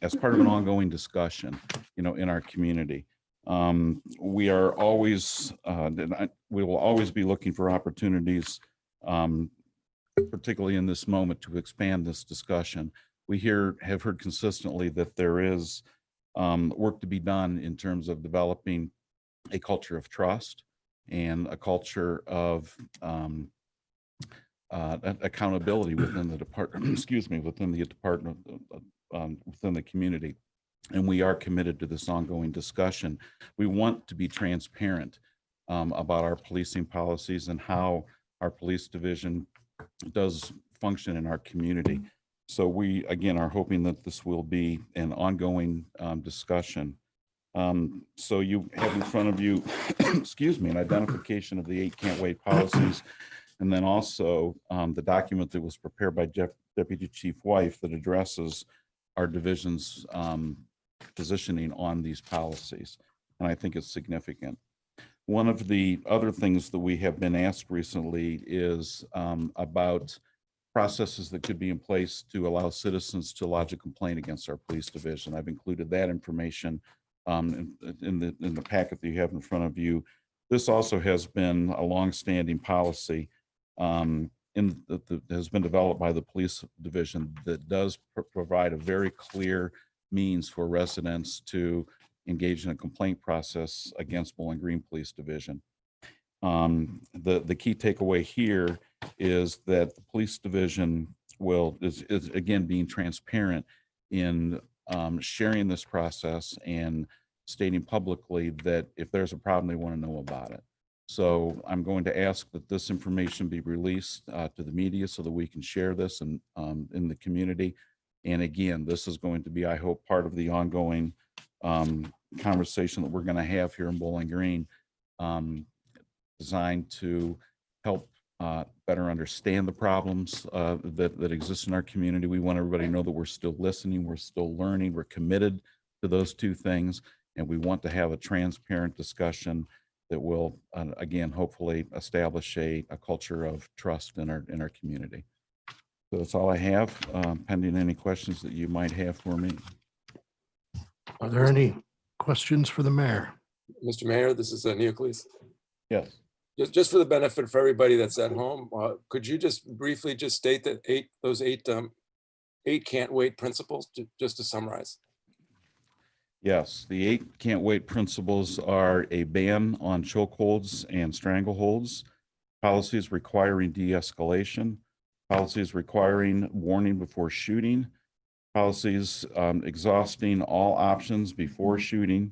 as part of an ongoing discussion, in our community. We are always, we will always be looking for opportunities, particularly in this moment, to expand this discussion. We have heard consistently that there is work to be done in terms of developing a culture of trust and a culture of accountability within the department, within the department, within the community. And we are committed to this ongoing discussion. We want to be transparent about our policing policies and how our police division does function in our community. So we, again, are hoping that this will be an ongoing discussion. So you have in front of you, an identification of the 8 can't wait policies, and then also the document that was prepared by Deputy Chief White that addresses our division's positioning on these policies. And I think it's significant. One of the other things that we have been asked recently is about processes that could be in place to allow citizens to lodge a complaint against our police division. I've included that information in the packet that you have in front of you. This also has been a longstanding policy that has been developed by the police division that does provide a very clear means for residents to engage in a complaint process against Bowling Green Police Division. The key takeaway here is that the police division is again being transparent in sharing this process and stating publicly that if there's a problem, they want to know about it. So I'm going to ask that this information be released to the media so that we can share this in the community. And again, this is going to be, I hope, part of the ongoing conversation that we're going to have here in Bowling Green, designed to help better understand the problems that exist in our community. We want everybody to know that we're still listening, we're still learning, we're committed to those two things, and we want to have a transparent discussion that will, again, hopefully establish a culture of trust in our community. So that's all I have, pending any questions that you might have for me. Are there any questions for the mayor? Mr. Mayor, this is Neocles. Yes. Just for the benefit for everybody that's at home, could you just briefly just state that those eight can't wait principles, just to summarize? Yes, the 8 can't wait principles are a ban on chokeholds and strangleholds, policies requiring de-escalation, policies requiring warning before shooting, policies exhausting all options before shooting,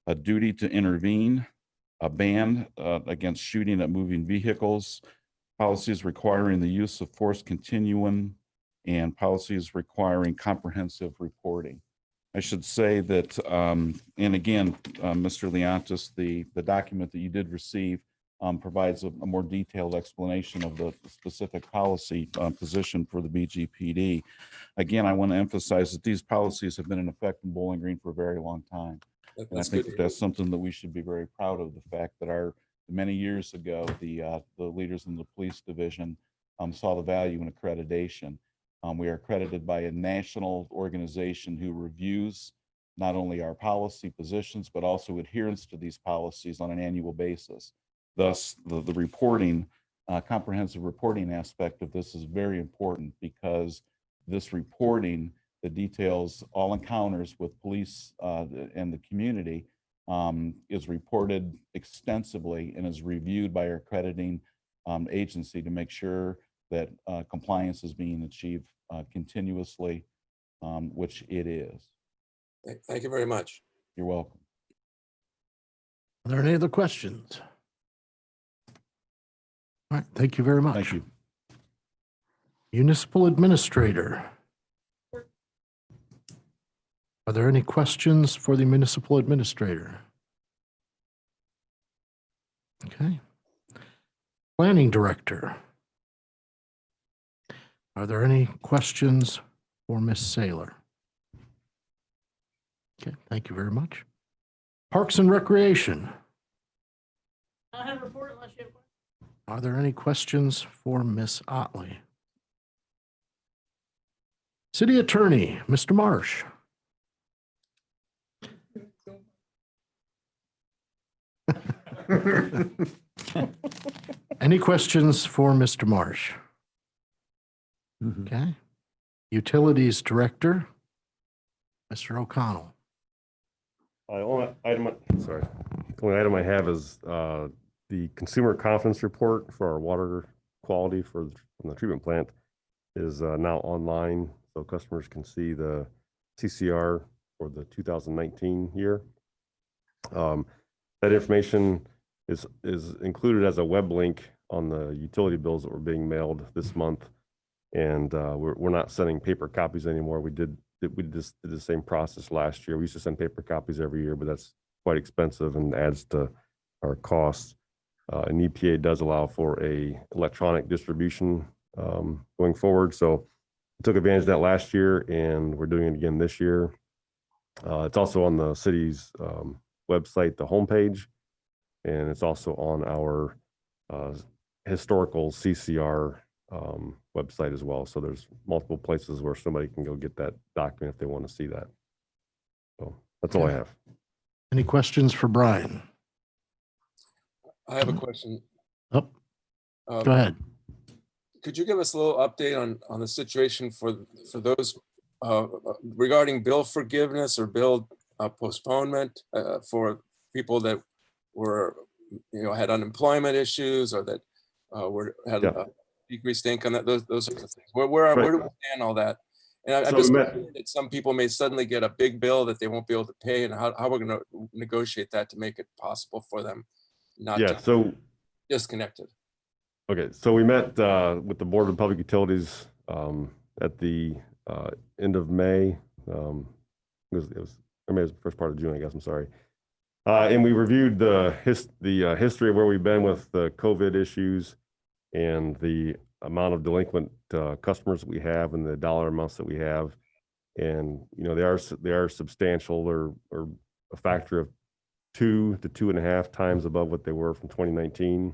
a duty to intervene, a ban against shooting at moving vehicles, policies requiring the use of force continuum, and policies requiring comprehensive reporting. I should say that, and again, Mr. Leontis, the document that you did receive provides a more detailed explanation of the specific policy position for the BGPD. Again, I want to emphasize that these policies have been in effect in Bowling Green for a very long time. And I think that's something that we should be very proud of, the fact that many years ago, the leaders in the police division saw the value in accreditation. We are accredited by a national organization who reviews not only our policy positions, but also adherence to these policies on an annual basis. Thus, the reporting, comprehensive reporting aspect of this is very important, because this reporting that details all encounters with police and the community is reported extensively and is reviewed by our accrediting agency to make sure that compliance is being achieved continuously, which it is. Thank you very much. You're welcome. Are there any other questions? All right, thank you very much. Thank you. Municipal Administrator. Are there any questions for the Municipal Administrator? Okay. Planning Director. Are there any questions for Ms. Saylor? Okay, thank you very much. Parks and Recreation. I have a report unless you have. Are there any questions for Ms. Otley? City Attorney, Mr. Marsh. Any questions for Mr. Marsh? Okay. Utilities Director, Mr. O'Connell. Only item I have is the consumer confidence report for our water quality from the treatment plant is now online, so customers can see the CCR for the 2019 year. That information is included as a web link on the utility bills that were being mailed this month, and we're not sending paper copies anymore. We just did the same process last year. We used to send paper copies every year, but that's quite expensive and adds to our costs. And EPA does allow for a electronic distribution going forward. So we took advantage of that last year, and we're doing it again this year. It's also on the city's website, the homepage, and it's also on our historical CCR website as well. So there's multiple places where somebody can go get that document if they want to see that. So that's all I have. Any questions for Brian? I have a question. Oh, go ahead. Could you give us a little update on the situation for those regarding bill forgiveness or bill postponement for people that were, had unemployment issues or that had decreased income, those sorts of things. Where do we stand on all that? And I'm just worried that some people may suddenly get a big bill that they won't be able to pay, and how we're going to negotiate that to make it possible for them not to be disconnected. Okay, so we met with the Board of Public Utilities at the end of May. It was the first part of June, I guess. I'm sorry. And we reviewed the history of where we've been with the COVID issues and the amount of delinquent customers we have and the dollar amounts that we have. And, you know, they are substantial or a factor of 2 to 2.5 times above what they were from 2019,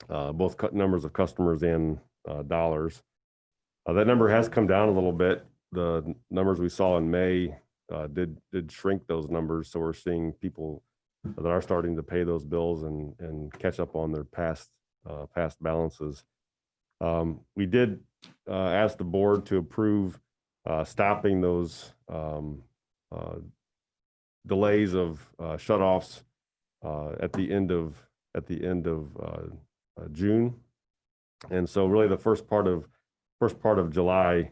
both numbers of customers and dollars. That number has come down a little bit. The numbers we saw in May did shrink those numbers. So we're seeing people that are starting to pay those bills and catch up on their past balances. We did ask the board to approve stopping those delays of shutoffs at the end of June, and so really the first part of July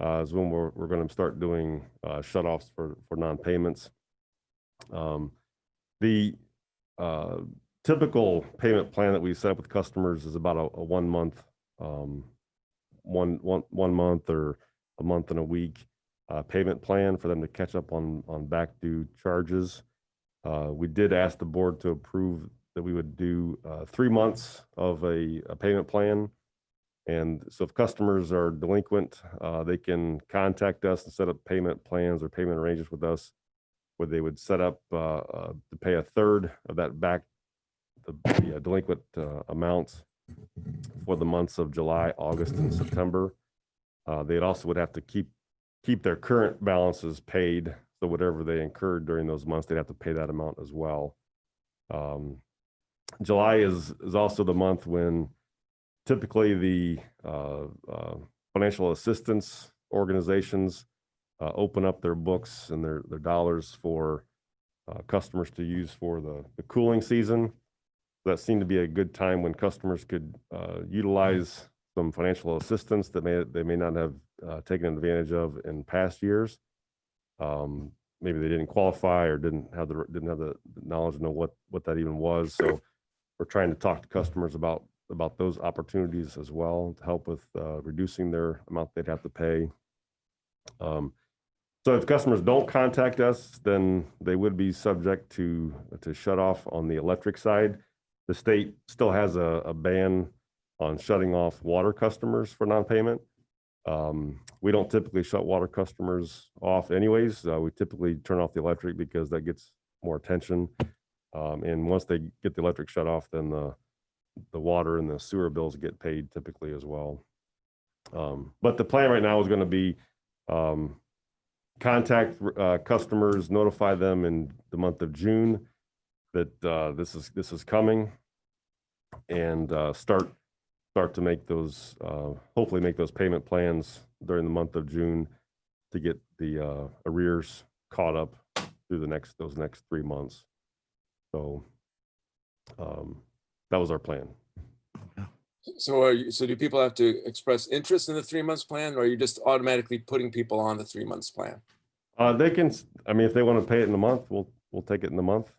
is when we're going to start doing shutoffs for non-payments. The typical payment plan that we set up with customers is about a 1 month, 1 month or a month and a week payment plan for them to catch up on back due charges. We did ask the board to approve that we would do 3 months of a payment plan. And so if customers are delinquent, they can contact us and set up payment plans or payment arrangements with us where they would set up to pay a third of that back, the delinquent amounts for the months of July, August, and September. They also would have to keep their current balances paid. So whatever they incurred during those months, they'd have to pay that amount as well. July is also the month when typically the financial assistance organizations open up their books and their dollars for customers to use for the cooling season. That seemed to be a good time when customers could utilize some financial assistance that they may not have taken advantage of in past years. Maybe they didn't qualify or didn't have the knowledge to know what that even was. So we're trying to talk to customers about those opportunities as well to help with reducing their amount they'd have to pay. So if customers don't contact us, then they would be subject to shut off on the electric side. The state still has a ban on shutting off water customers for non-payment. We don't typically shut water customers off anyways. We typically turn off the electric because that gets more attention. And once they get the electric shut off, then the water and the sewer bills get paid typically as well. But the plan right now is going to be contact customers, notify them in the month of June that this is coming, and start to make those hopefully make those payment plans during the month of June to get the arrears caught up through those next 3 months. So that was our plan. So do people have to express interest in the 3 months plan, or are you just automatically putting people on the 3 months plan? They can, I mean, if they want to pay it in a month, we'll take it in a month.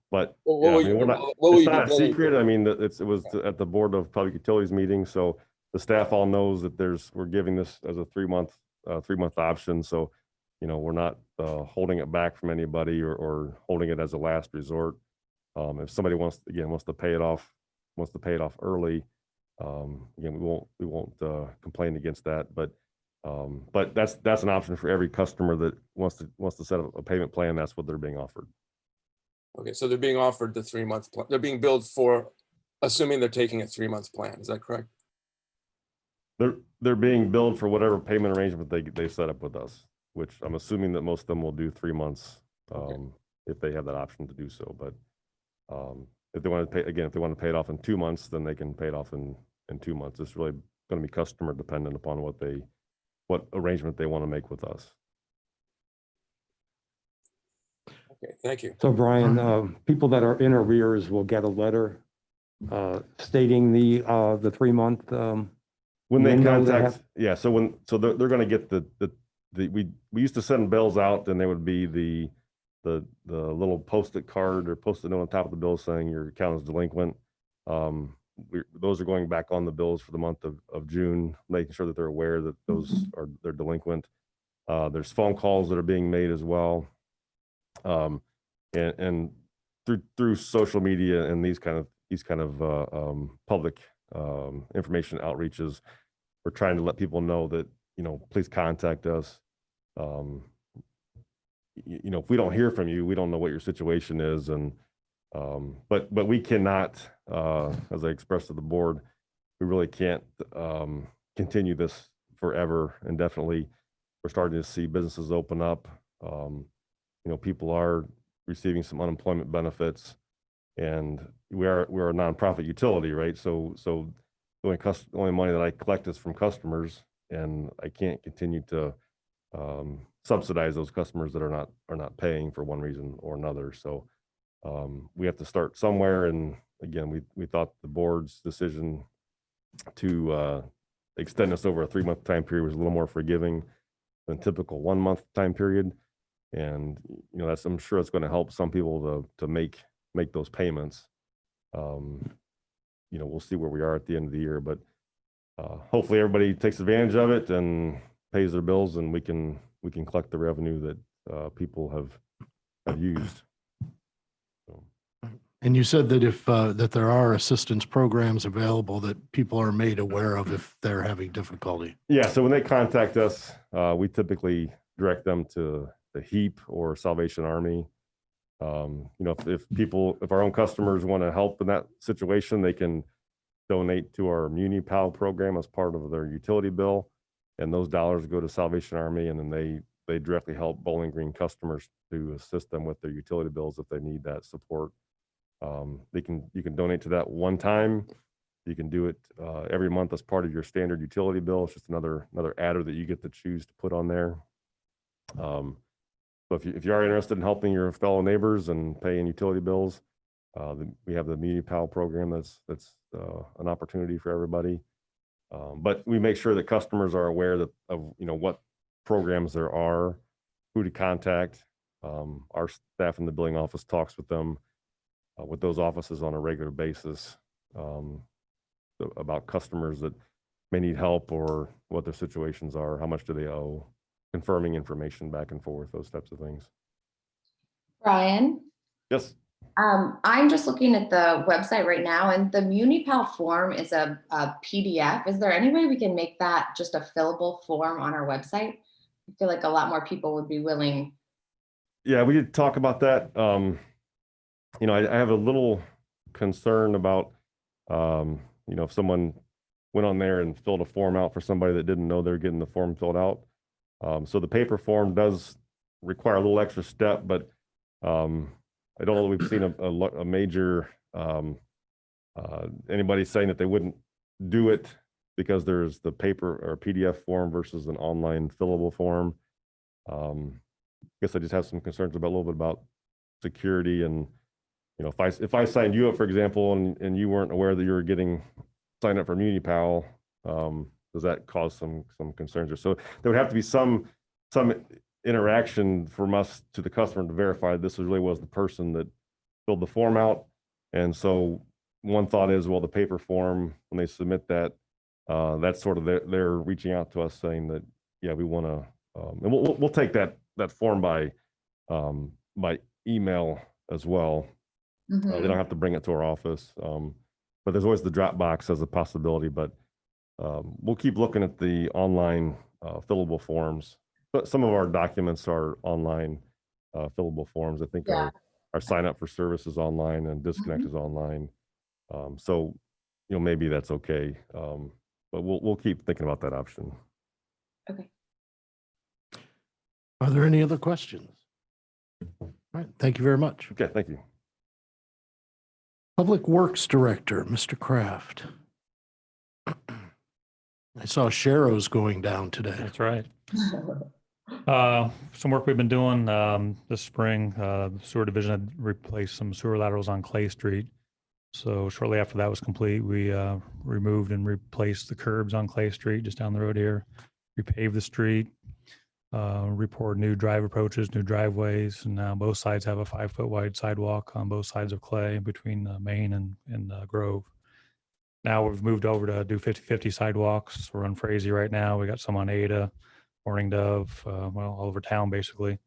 But Well, yeah, I what mean, will it's you be not a billing secret. for? I mean, it was at the Board of Public Utilities meeting, so the staff all knows that we're giving this as a 3 month option. So, you know, we're not holding it back from anybody or holding it as a last resort. If somebody wants to pay it off early, again, we won't complain against that. But that's an option for every customer that wants to set up a payment plan. That's what they're being offered. Okay, so they're being offered the 3 month plan. They're being billed for, assuming they're taking a 3 month plan. Is that correct? They're being billed for whatever payment arrangement they set up with us, which I'm assuming that most of them will do 3 months if they have that option to do so. But if they want to pay, again, if they want to pay it off in 2 months, then they can pay it off in 2 months. It's really going to be customer dependent upon what arrangement they want to make with us. Okay, thank you. So Brian, people that are in arrears will get a letter stating the 3 month when they window contact, yeah. So they're going to get we used to send bills out, and there would be the little post-it card or post-it note on top of the bill saying your account is delinquent. Those are going back on the bills for the month of June, making sure that they're aware that they're delinquent. There's phone calls that are being made as well. And through social media and these kind of public information outreaches. We're trying to let people know that, please contact us. If we don't hear from you, we don't know what your situation is. And, but we cannot, as I expressed to the board, we really can't continue this forever indefinitely. We're starting to see businesses open up. People are receiving some unemployment benefits, and we're a nonprofit utility, right? So the only money that I collect is from customers, and I can't continue to subsidize those customers that are not paying for one reason or another. So we have to start somewhere. And again, we thought the board's decision to extend this over a 3-month time period was a little more forgiving than typical 1-month time period. And I'm sure it's going to help some people to make those payments. We'll see where we are at the end of the year, but hopefully everybody takes advantage of it and pays their bills, and we can collect the revenue that people have used. And you said that if that there are assistance programs available that people are made aware of if they're having difficulty. Yeah, so when they contact us, we typically direct them to the HEAP or Salvation Army. If our own customers want to help in that situation, they can donate to our MuniPal program as part of their utility bill, and those dollars go to Salvation Army, and then they directly help Bowling Green customers to assist them with their utility bills if they need that support. You can donate to that one time. You can do it every month as part of your standard utility bill. It's just another adder that you get to choose to put on there. So if you are interested in helping your fellow neighbors and paying utility bills, we have the MuniPal program. That's an opportunity for everybody. But we make sure that customers are aware of what programs there are, who to contact. Our staff in the billing office talks with them, with those offices on a regular basis, about customers that may need help or what their situations are, how much do they owe, confirming information back and forth, those types of things. Brian? Yes. I'm just looking at the website right now, and the MuniPal form is a PDF. Is there any way we can make that just a fillable form on our website? I feel like a lot more people would be willing. Yeah, we did talk about that. I have a little concern about, if someone went on there and filled a form out for somebody that didn't know they're getting the form filled out. So the paper form does require a little extra step, but I don't know that we've seen a major, anybody saying that they wouldn't do it because there's the paper or PDF form versus an online fillable form. I guess I just have some concerns about a little bit about security. And if I signed you up, for example, and you weren't aware that you were getting signed up for MuniPal, does that cause some concerns? Or so there would have to be some interaction from us to the customer to verify this really was the person that filled the form out. And so one thought is, well, the paper form, when they submit that, that's sort of they're reaching out to us saying that, yeah, we want to, and we'll take that form by email as well. Mm-hmm. They don't have to bring it to our office, but there's always the Dropbox as a possibility. But we'll keep looking at the online fillable forms. But some of our documents are online fillable forms. I think our sign up for service is online and disconnect is online. So maybe that's okay. But we'll keep thinking about that option. Okay. Are there any other questions? All right, thank you very much. Okay, thank you. Public Works Director, Mr. Kraft. I saw Sharrow's going down today. That's right. Some work we've been doing this spring, the sewer division had replaced some sewer laterals on Clay Street. So shortly after that was complete, we removed and replaced the curbs on Clay Street just down the road here, repaved the street, repoured new drive approaches, new driveways, and now both sides have a 5-foot wide sidewalk on both sides of Clay between Main and Grove. Now we've moved over to do 50-50 sidewalks. We're on Frazee right now. We got some on Ada, Morning Dove, all over town basically.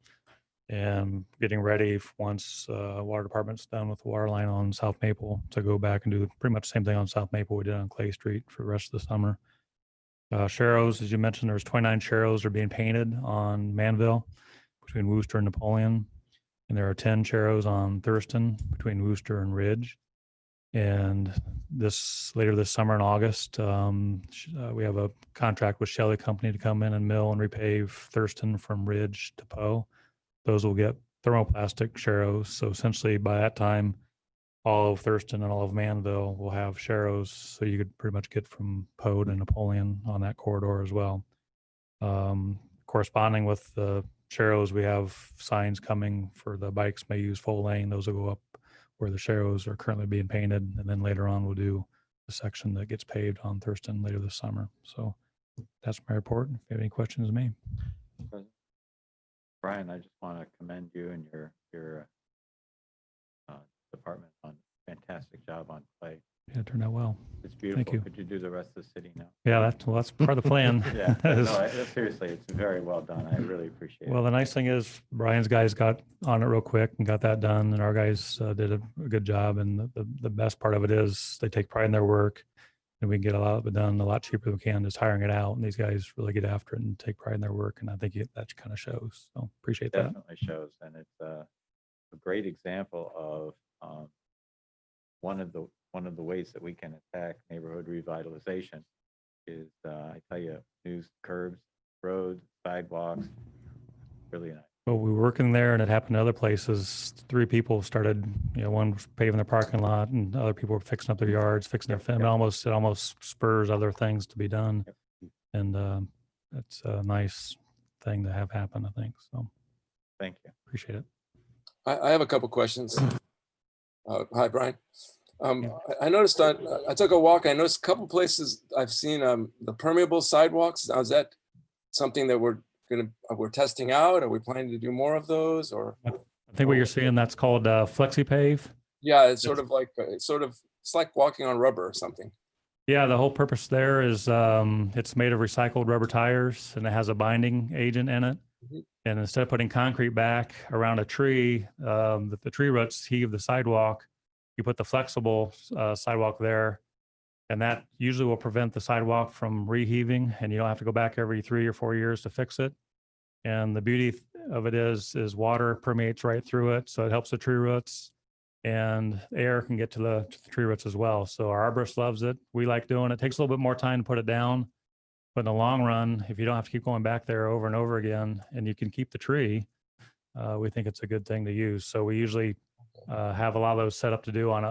and getting ready once water department's done with the water line on South Maple to go back and do pretty much the same thing on South Maple we did on Clay Street for the rest of the summer. Sharrows, as you mentioned, there's 29 sharrows are being painted on Manville between Wooster and Napoleon. And there are 10 sharrows on Thurston between Wooster and Ridge. And later this summer in August, we have a contract with Shelley Company to come in and mill and repave Thurston from Ridge to Poe. Those will get thermoplastic sharrows. So essentially by that time, all of Thurston and all of Manville will have sharrows. So you could pretty much get from Poe to Napoleon on that corridor as well. Corresponding with the sharrows, we have signs coming for the bikes may use full lane. Those will go up where the sharrows are currently being painted. And then later on, we'll do the section that gets paved on Thurston later this summer. So that's my report. If you have any questions of me. Brian, I just want to commend you and your department on a fantastic job on Clay. Yeah, it turned out well. It's beautiful. Thank you. Could you do the rest of the city now? Yeah, that's part of the plan. Yeah, no, seriously, it's very well done. I really appreciate it. Well, the nice thing is Brian's guys got on it real quick and got that done, and our guys did a good job. And the best part of it is they take pride in their work, and we can get a lot of it done a lot cheaper than we can just hiring it out. And these guys really get after it and take pride in their work, and I think that kind of shows. So appreciate that. Definitely shows, and it's a great example of one of the ways that we can attack neighborhood revitalization is, I tell you, new curbs, roads, sidewalks, really nice. Well, we were working there and it happened to other places. 3 people started, one was paving their parking lot and other people were fixing up their yards, fixing their fence. It almost spurs other things to be done. And it's a nice thing to have happen, I think. So thank you. Appreciate it. I have a couple questions. Hi, Brian. I noticed I took a walk. I noticed a couple places I've seen the permeable sidewalks. Now, is that something that we're testing out? Are we planning to do more of those? Or I think what you're seeing, that's called FlexiPave. yeah, it's sort of like it's like walking on rubber or something. Yeah, the whole purpose there is it's made of recycled rubber tires and it has a binding agent in it. Mhm. And instead of putting concrete back around a tree, the tree roots heave the sidewalk. You put the flexible sidewalk there, and that usually will prevent the sidewalk from reheaving, and you don't have to go back every 3 or 4 years to fix it. And the beauty of it is water permeates right through it, so it helps the tree roots, and air can get to the tree roots as well. So our arborist loves it. We like doing it. It takes a little bit more time to put it down, but in the long run, if you don't have to keep going back there over and over again, and you can keep the tree, we think it's a good thing to use. So we usually have a lot of those set up to do on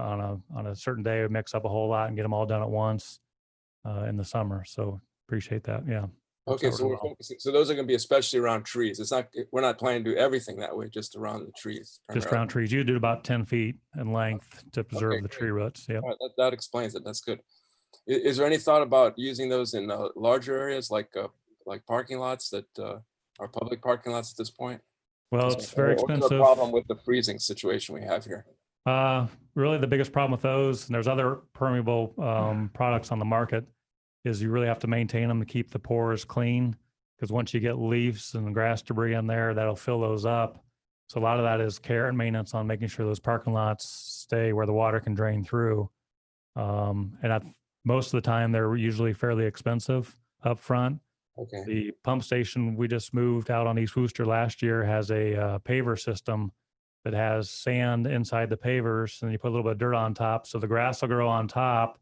a certain day. We mix up a whole lot and get them all done at once in the summer. So appreciate that. Yeah. Okay, so those are going to be especially around trees. We're not planning to do everything that way, just around the trees. Just around trees. You do about 10 feet in length to preserve the tree roots. Yeah. Right, that explains it. That's good. Is there any thought about using those in larger areas like parking lots that are public parking lots at this point? Well, it's very expensive. What's the problem with the freezing situation we have here? Really, the biggest problem with those, and there's other permeable products on the market, is you really have to maintain them to keep the pores clean. Because once you get leaves and grass debris in there, that'll fill those up. So a lot of that is care and maintenance on making sure those parking lots stay where the water can drain through. Most of the time, they're usually fairly expensive up front. Okay. The pump station we just moved out on East Wooster last year has a paver system that has sand inside the pavers, and you put a little bit of dirt on top. So the grass will grow on top.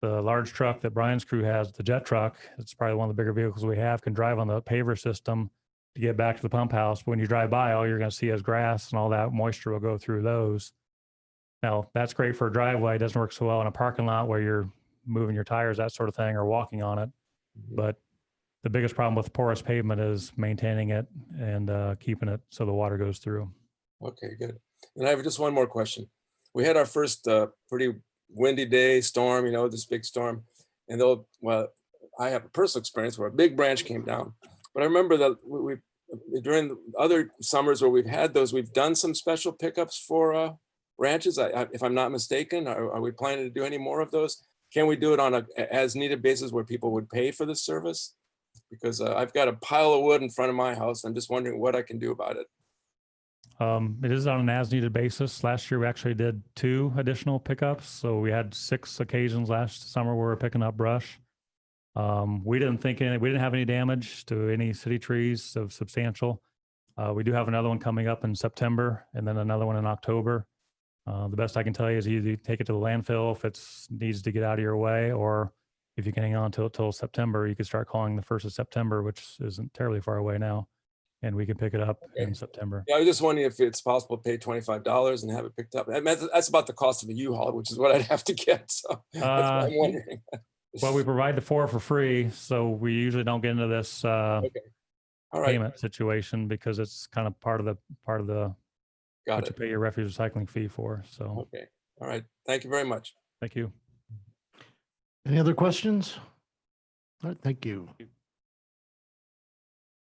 The large truck that Brian's crew has, the jet truck, it's probably one of the bigger vehicles we have, can drive on the paver system to get back to the pump house. But when you drive by, all you're going to see is grass, and all that moisture will go through those. Now, that's great for a driveway. It doesn't work so well in a parking lot where you're moving your tires, that sort of thing, or walking on it. But the biggest problem with porous pavement is maintaining it and keeping it so the water goes through. Okay, good. And I have just one more question. We had our first pretty windy day, storm, this big storm. And I have a personal experience where a big branch came down. But I remember that we during the other summers where we've had those, we've done some special pickups for branches. If I'm not mistaken, are we planning to do any more of those? Can we do it on a as needed basis where people would pay for the service? Because I've got a pile of wood in front of my house. I'm just wondering what I can do about it. It is on an as-needed basis. Last year, we actually did 2 additional pickups. So we had 6 occasions last summer where we're picking up brush. We didn't have any damage to any city trees of substantial. We do have another one coming up in September and then another one in October. The best I can tell you is either you take it to the landfill if it needs to get out of your way, or if you can hang on till September, you could start calling the 1st of September, which isn't terribly far away now, and we can pick it up in September. Yeah, I was just wondering if it's possible to pay $25 and have it picked up. I mean, that's about the cost of a U-Haul, which is what I'd have to get. So that's what I'm wondering. Well, we provide the 4 for free, so we usually don't get into this All right. payment situation because it's kind of part of the Got what you it. pay your refuse recycling fee for. So Okay. All right. Thank you very much. thank you. Any other questions? All right, thank you.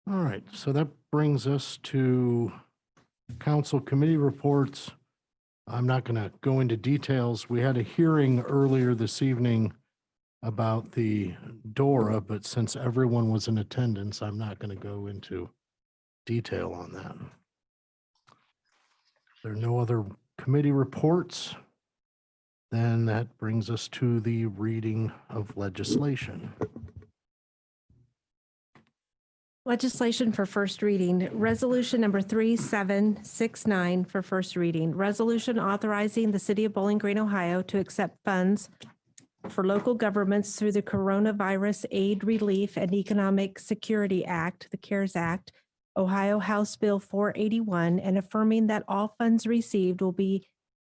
All right, so that brings us to council committee reports. I'm not going to go into details. We had a hearing earlier this evening about the DORA, but since everyone was in attendance, I'm not going to go into detail on that. There are no other committee reports. Then that brings us to the reading of legislation. Legislation for first reading, resolution number 3769 for first reading. Resolution authorizing the city of Bowling Green, Ohio to accept funds for local governments through the Coronavirus Aid, Relief, and Economic Security Act, the CARES Act, Ohio House Bill 481, and affirming that all funds received will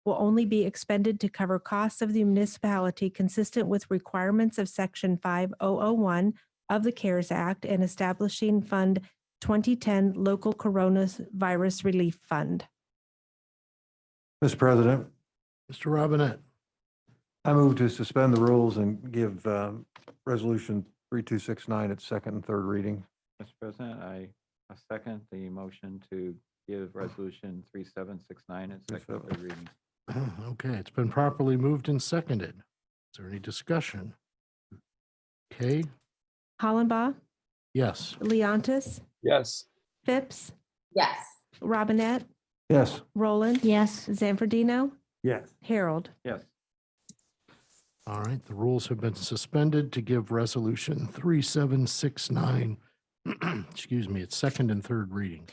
only be expended to cover costs of the municipality consistent with requirements of Section 5001 of the CARES Act and establishing Fund 2010 Local Coronavirus Relief Fund. Mr. President, Mr. Robinette. I move to suspend the rules and give Resolution 3269 its second and third reading. Mr. President, I second the motion to give resolution 3769 its second and third reading. Okay, it's been properly moved and seconded. Is there any discussion? Okay, Hollenbaugh, yes. Leontis, Yes. Phipps, Yes. Robinette, Yes. Roland, Yes. Zanfordino, Yes. Harold. Yes. All right, the rules have been suspended to give resolution 3769, excuse me, its second and third reading.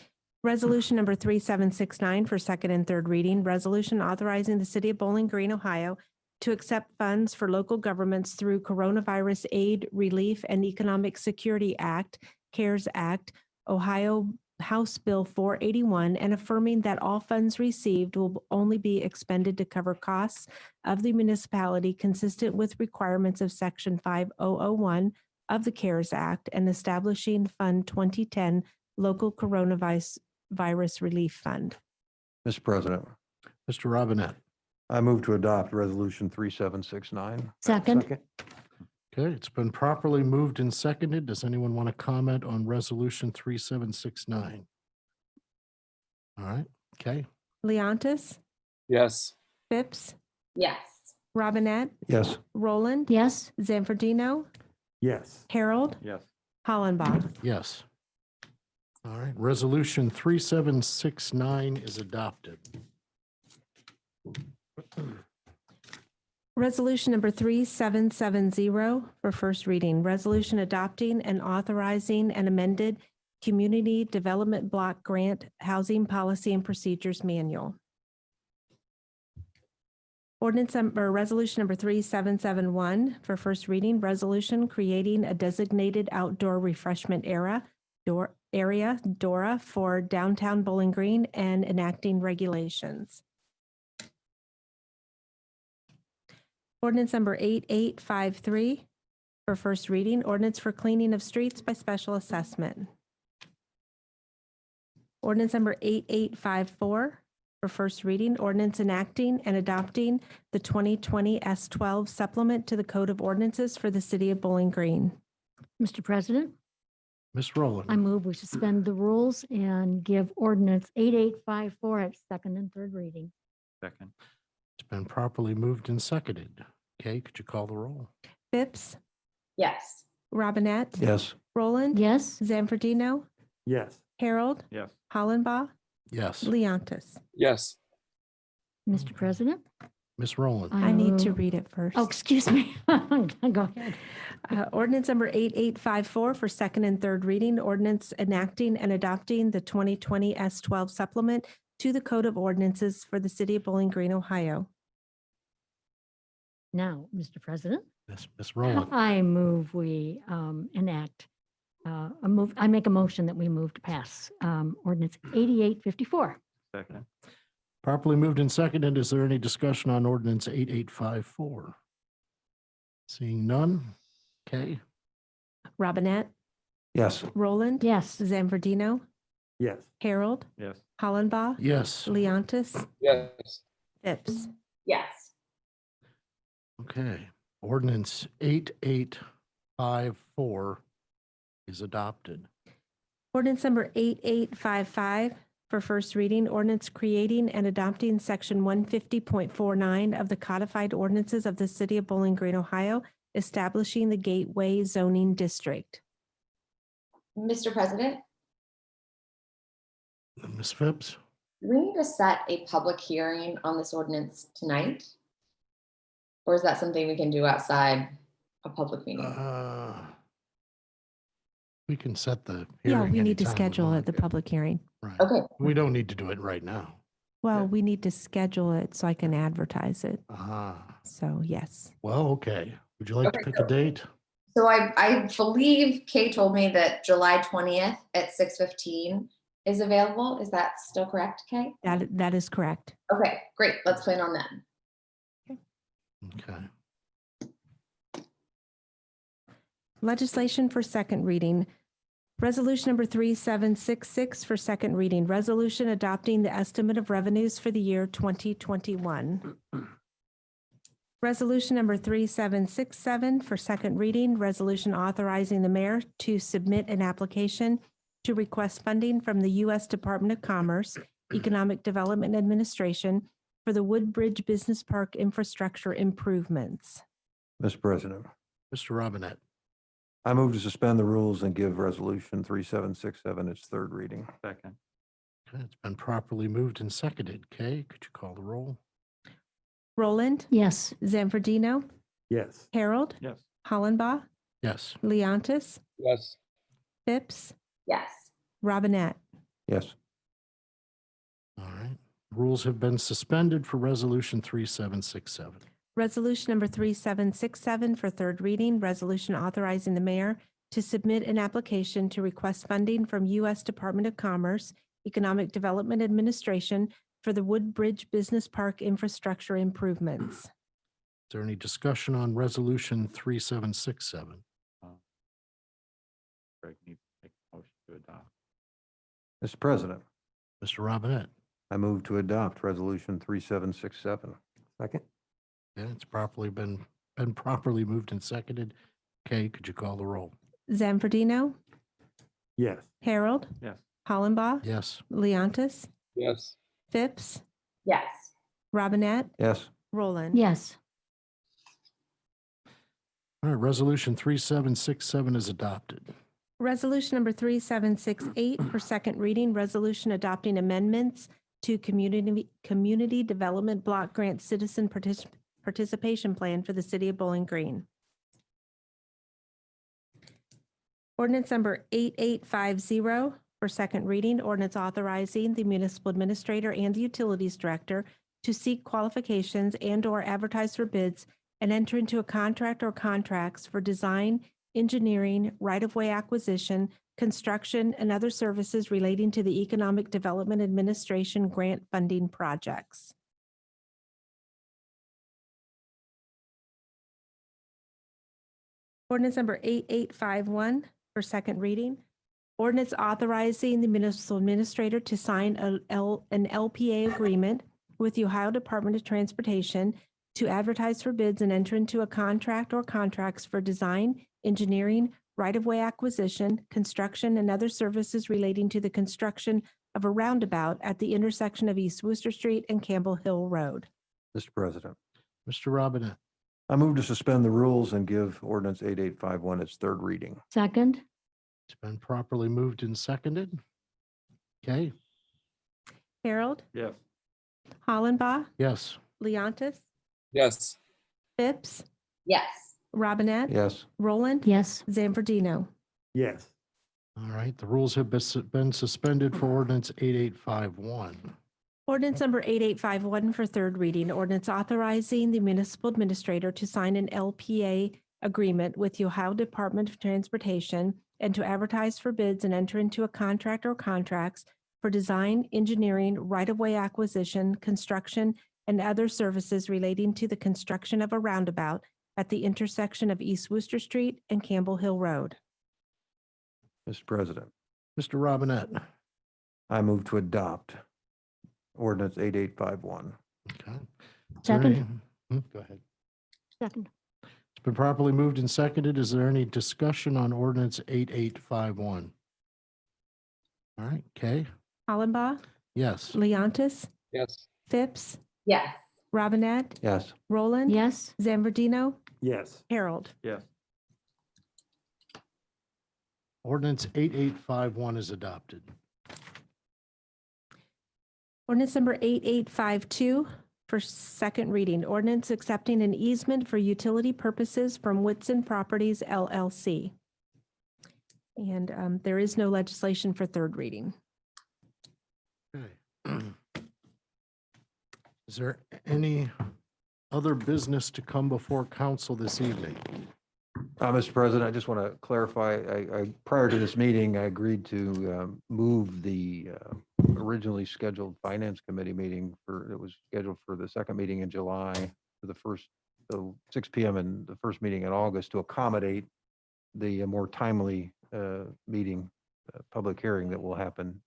Resolution number 3769 for second and third reading, resolution authorizing the city of Bowling Green, Ohio to accept funds for local governments through Coronavirus Aid, Relief, and Economic Security Act, CARES Act, Ohio House Bill 481, and affirming that all funds received will only be expended to cover costs of the municipality consistent with requirements of Section 5001 of the CARES Act and establishing Fund 2010 Local Coronavirus Relief Fund. Mr. President, Mr. Robinette. I move to adopt Resolution 3769. Second. Okay, it's been properly moved and seconded. Does anyone want to comment on resolution 3769? All right, okay. Leontis, Yes. Phipps, Yes. Robinette, Yes. Roland, Yes. Zanfordino, Yes. Harold, Yes. Hollenbaugh. Yes. All right, resolution 3769 is adopted. Resolution number 3770 for first reading, resolution adopting and authorizing an amended Community Development Block Grant Housing Policy and Procedures Manual. Ordinance number, resolution number 3771 for first reading, resolution creating a designated outdoor refreshment area, DORA, for downtown Bowling Green and enacting regulations. Ordinance number 8853 for first reading, ordinance for cleaning of streets by special assessment. Ordinance number 8854 for first reading, ordinance enacting and adopting the 2020 S12 supplement to the Code of Ordinances for the City of Bowling Green. Mr. President, Ms. Rowland. I move we suspend the rules and give ordinance 8854 its second and third reading. Second. It's been properly moved and seconded. Okay, could you call the roll? Phipps, Yes. Robinette, Yes. Roland, Yes. Zanfordino, Yes. Harold, Yes. Hollenbaugh, Yes. Leontis. Yes. Mr. President? Miss Rowland. I need to move- read it first. Oh, excuse me. Go ahead. Ordinance number 8854 for second and third reading, ordinance enacting and adopting the 2020 S12 supplement to the Code of Ordinances for the City of Bowling Green, Ohio. Now, Mr. President, Miss Rowland. I move we enact, I make a motion that we move to pass ordinance 8854. Second. Properly moved and seconded. Is there any discussion on ordinance 8854? Seeing none. Kay? Robinette, Yes. Roland, Yes. Zanfordino, Yes. Harold, Yes. Hollenbaugh, Yes. Leontis, Yes. Phipps. Yes. Okay. Ordinance 8854 is adopted. Ordinance number 8855 for first reading, ordinance creating and adopting section 150.49 of the codified ordinances of the City of Bowling Green, Ohio, establishing the Gateway Zoning District. Mr. President, Ms. Phipps? do we need to set a public hearing on this ordinance tonight? Or is that something we can do outside a public meeting? We can set the Yeah, hearing we need to anytime we schedule want. the public hearing. Right. Okay. We don't need to do it right now. Well, we need to schedule it so I can advertise it. So yes. Well, okay. Would you like to Okay, pick a date? So I believe Kay told me that July 20th at 6:15 is available. Is that still correct, Kay? That is correct. Okay, great. Let's plan on that. Okay. Legislation for second reading. Resolution number 3766 for second reading. Resolution adopting the estimate of revenues for the year 2021. Resolution number 3767 for second reading. Resolution authorizing the mayor to submit an application to request funding from the U.S. Department of Commerce, Economic Development Administration for the Woodbridge Business Park infrastructure improvements. Mr. President, Mr. Robinette? I move to suspend the rules and give resolution 3767 its third reading. Second. Okay, it's been properly moved and seconded. Kay, could you call the roll? Roland, Yes. Zanfordino, Yes. Harold, Yes. Hollenbaugh, Yes. Leontis, Yes. Phipps, Yes. Robinette. Yes. All right. Rules have been suspended for resolution 3767. Resolution number 3767 for third reading, resolution authorizing the mayor to submit an application to request funding from U.S. Department of Commerce, Economic Development Administration for the Woodbridge Business Park infrastructure improvements. Is there any discussion on resolution 3767? Greg needs to make a motion to adopt. Mr. President, Mr. Robinette? I move to adopt resolution 3767. Second. Yeah, it's been properly moved and seconded. Kay, could you call the roll? Zanfordino, Yes. Harold, Yes. Hollenbaugh, Yes. Leontis, Yes. Phipps, Yes. Robinette, Yes. Roland. Yes. All right, resolution 3767 is adopted. Resolution number 3768 for second reading, resolution adopting amendments to community development block grant citizen participation plan for the city of Bowling Green. Ordinance number 8850 for second reading, ordinance authorizing the municipal administrator and the utilities director to seek qualifications and/or advertise for bids and enter into a contract or contracts for design, engineering, right-of-way acquisition, construction, and other services relating to the Economic Development Administration grant funding projects. Ordinance number 8851 for second reading. Ordinance authorizing the municipal administrator to sign an LPA agreement with the Ohio Department of Transportation to advertise for bids and enter into a contract or contracts for design, engineering, right-of-way acquisition, construction, and other services relating to the construction of a roundabout at the intersection of East Worcester Street and Campbell Hill Road. Mr. President, Mr. Robinette? I move to suspend the rules and give ordinance 8851 its third reading. Second. It's been properly moved and seconded. Kay? Harold, Yes. Hollenbaugh, Yes. Leontis, Yes. Phipps, Yes. Robinette, Yes. Roland, Yes. Zanfordino. Yes. All right, the rules have been suspended for ordinance 8851. Ordinance number 8851 for third reading. Ordinance authorizing the municipal administrator to sign an LPA agreement with the Ohio Department of Transportation and to advertise for bids and enter into a contract or contracts for design, engineering, right-of-way acquisition, construction, and other services relating to the construction of a roundabout at the intersection of East Wooster Street and Campbell Hill Road. Mr. President, Mr. Robinette. I move to adopt ordinance 8851. Okay. Is there Second. Go ahead. Second. It's been properly moved and seconded. Is there any discussion on ordinance 8851? All right, Kay? Hollenbaugh, Yes. Leontis, Yes. Phipps, Yes. Robinette, Yes. Roland, Yes. Zanfordino, Yes. Harold. Yes. Ordinance 8851 is adopted. Ordinance number 8852 for second reading. Ordinance accepting an easement for utility purposes from Whitson Properties LLC. And there is no legislation for third reading. Okay. Is there any other business to come before council this evening? Mr. President, I just want to clarify, prior to this meeting, I agreed to move the originally scheduled Finance Committee meeting that was scheduled for the second meeting in July to the first, so 6 p.m. and the first meeting in August to accommodate the more timely meeting, public hearing that will happen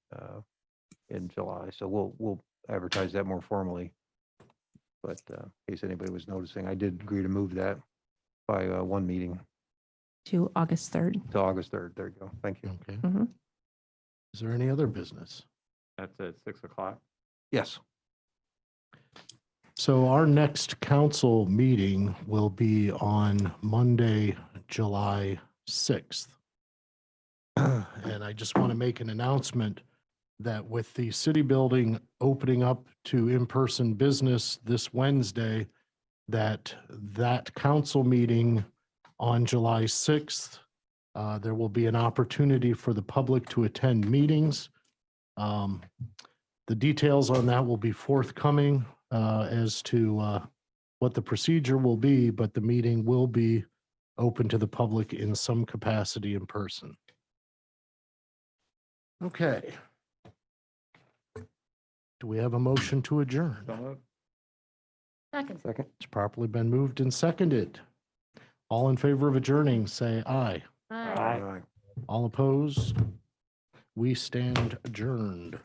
in July. So we'll advertise that more formally. But in case anybody was noticing, I did agree to move that by one meeting To August 3rd. to August 3rd. There you go. Thank you. Okay. Mhm. Is there any other business? That's at 6 o'clock. Yes. So our next council meeting will be on Monday, July 6th. And I just want to make an announcement that with the city building opening up to in-person business this Wednesday, that council meeting on July 6th, there will be an opportunity for the public to attend meetings. The details on that will be forthcoming as to what the procedure will be, but the meeting will be open to the public in some capacity in person. Okay. Do we have a motion to adjourn? Second. Second. It's properly been moved and seconded. All in favor of adjourning, say aye. Aye. All opposed? We stand adjourned.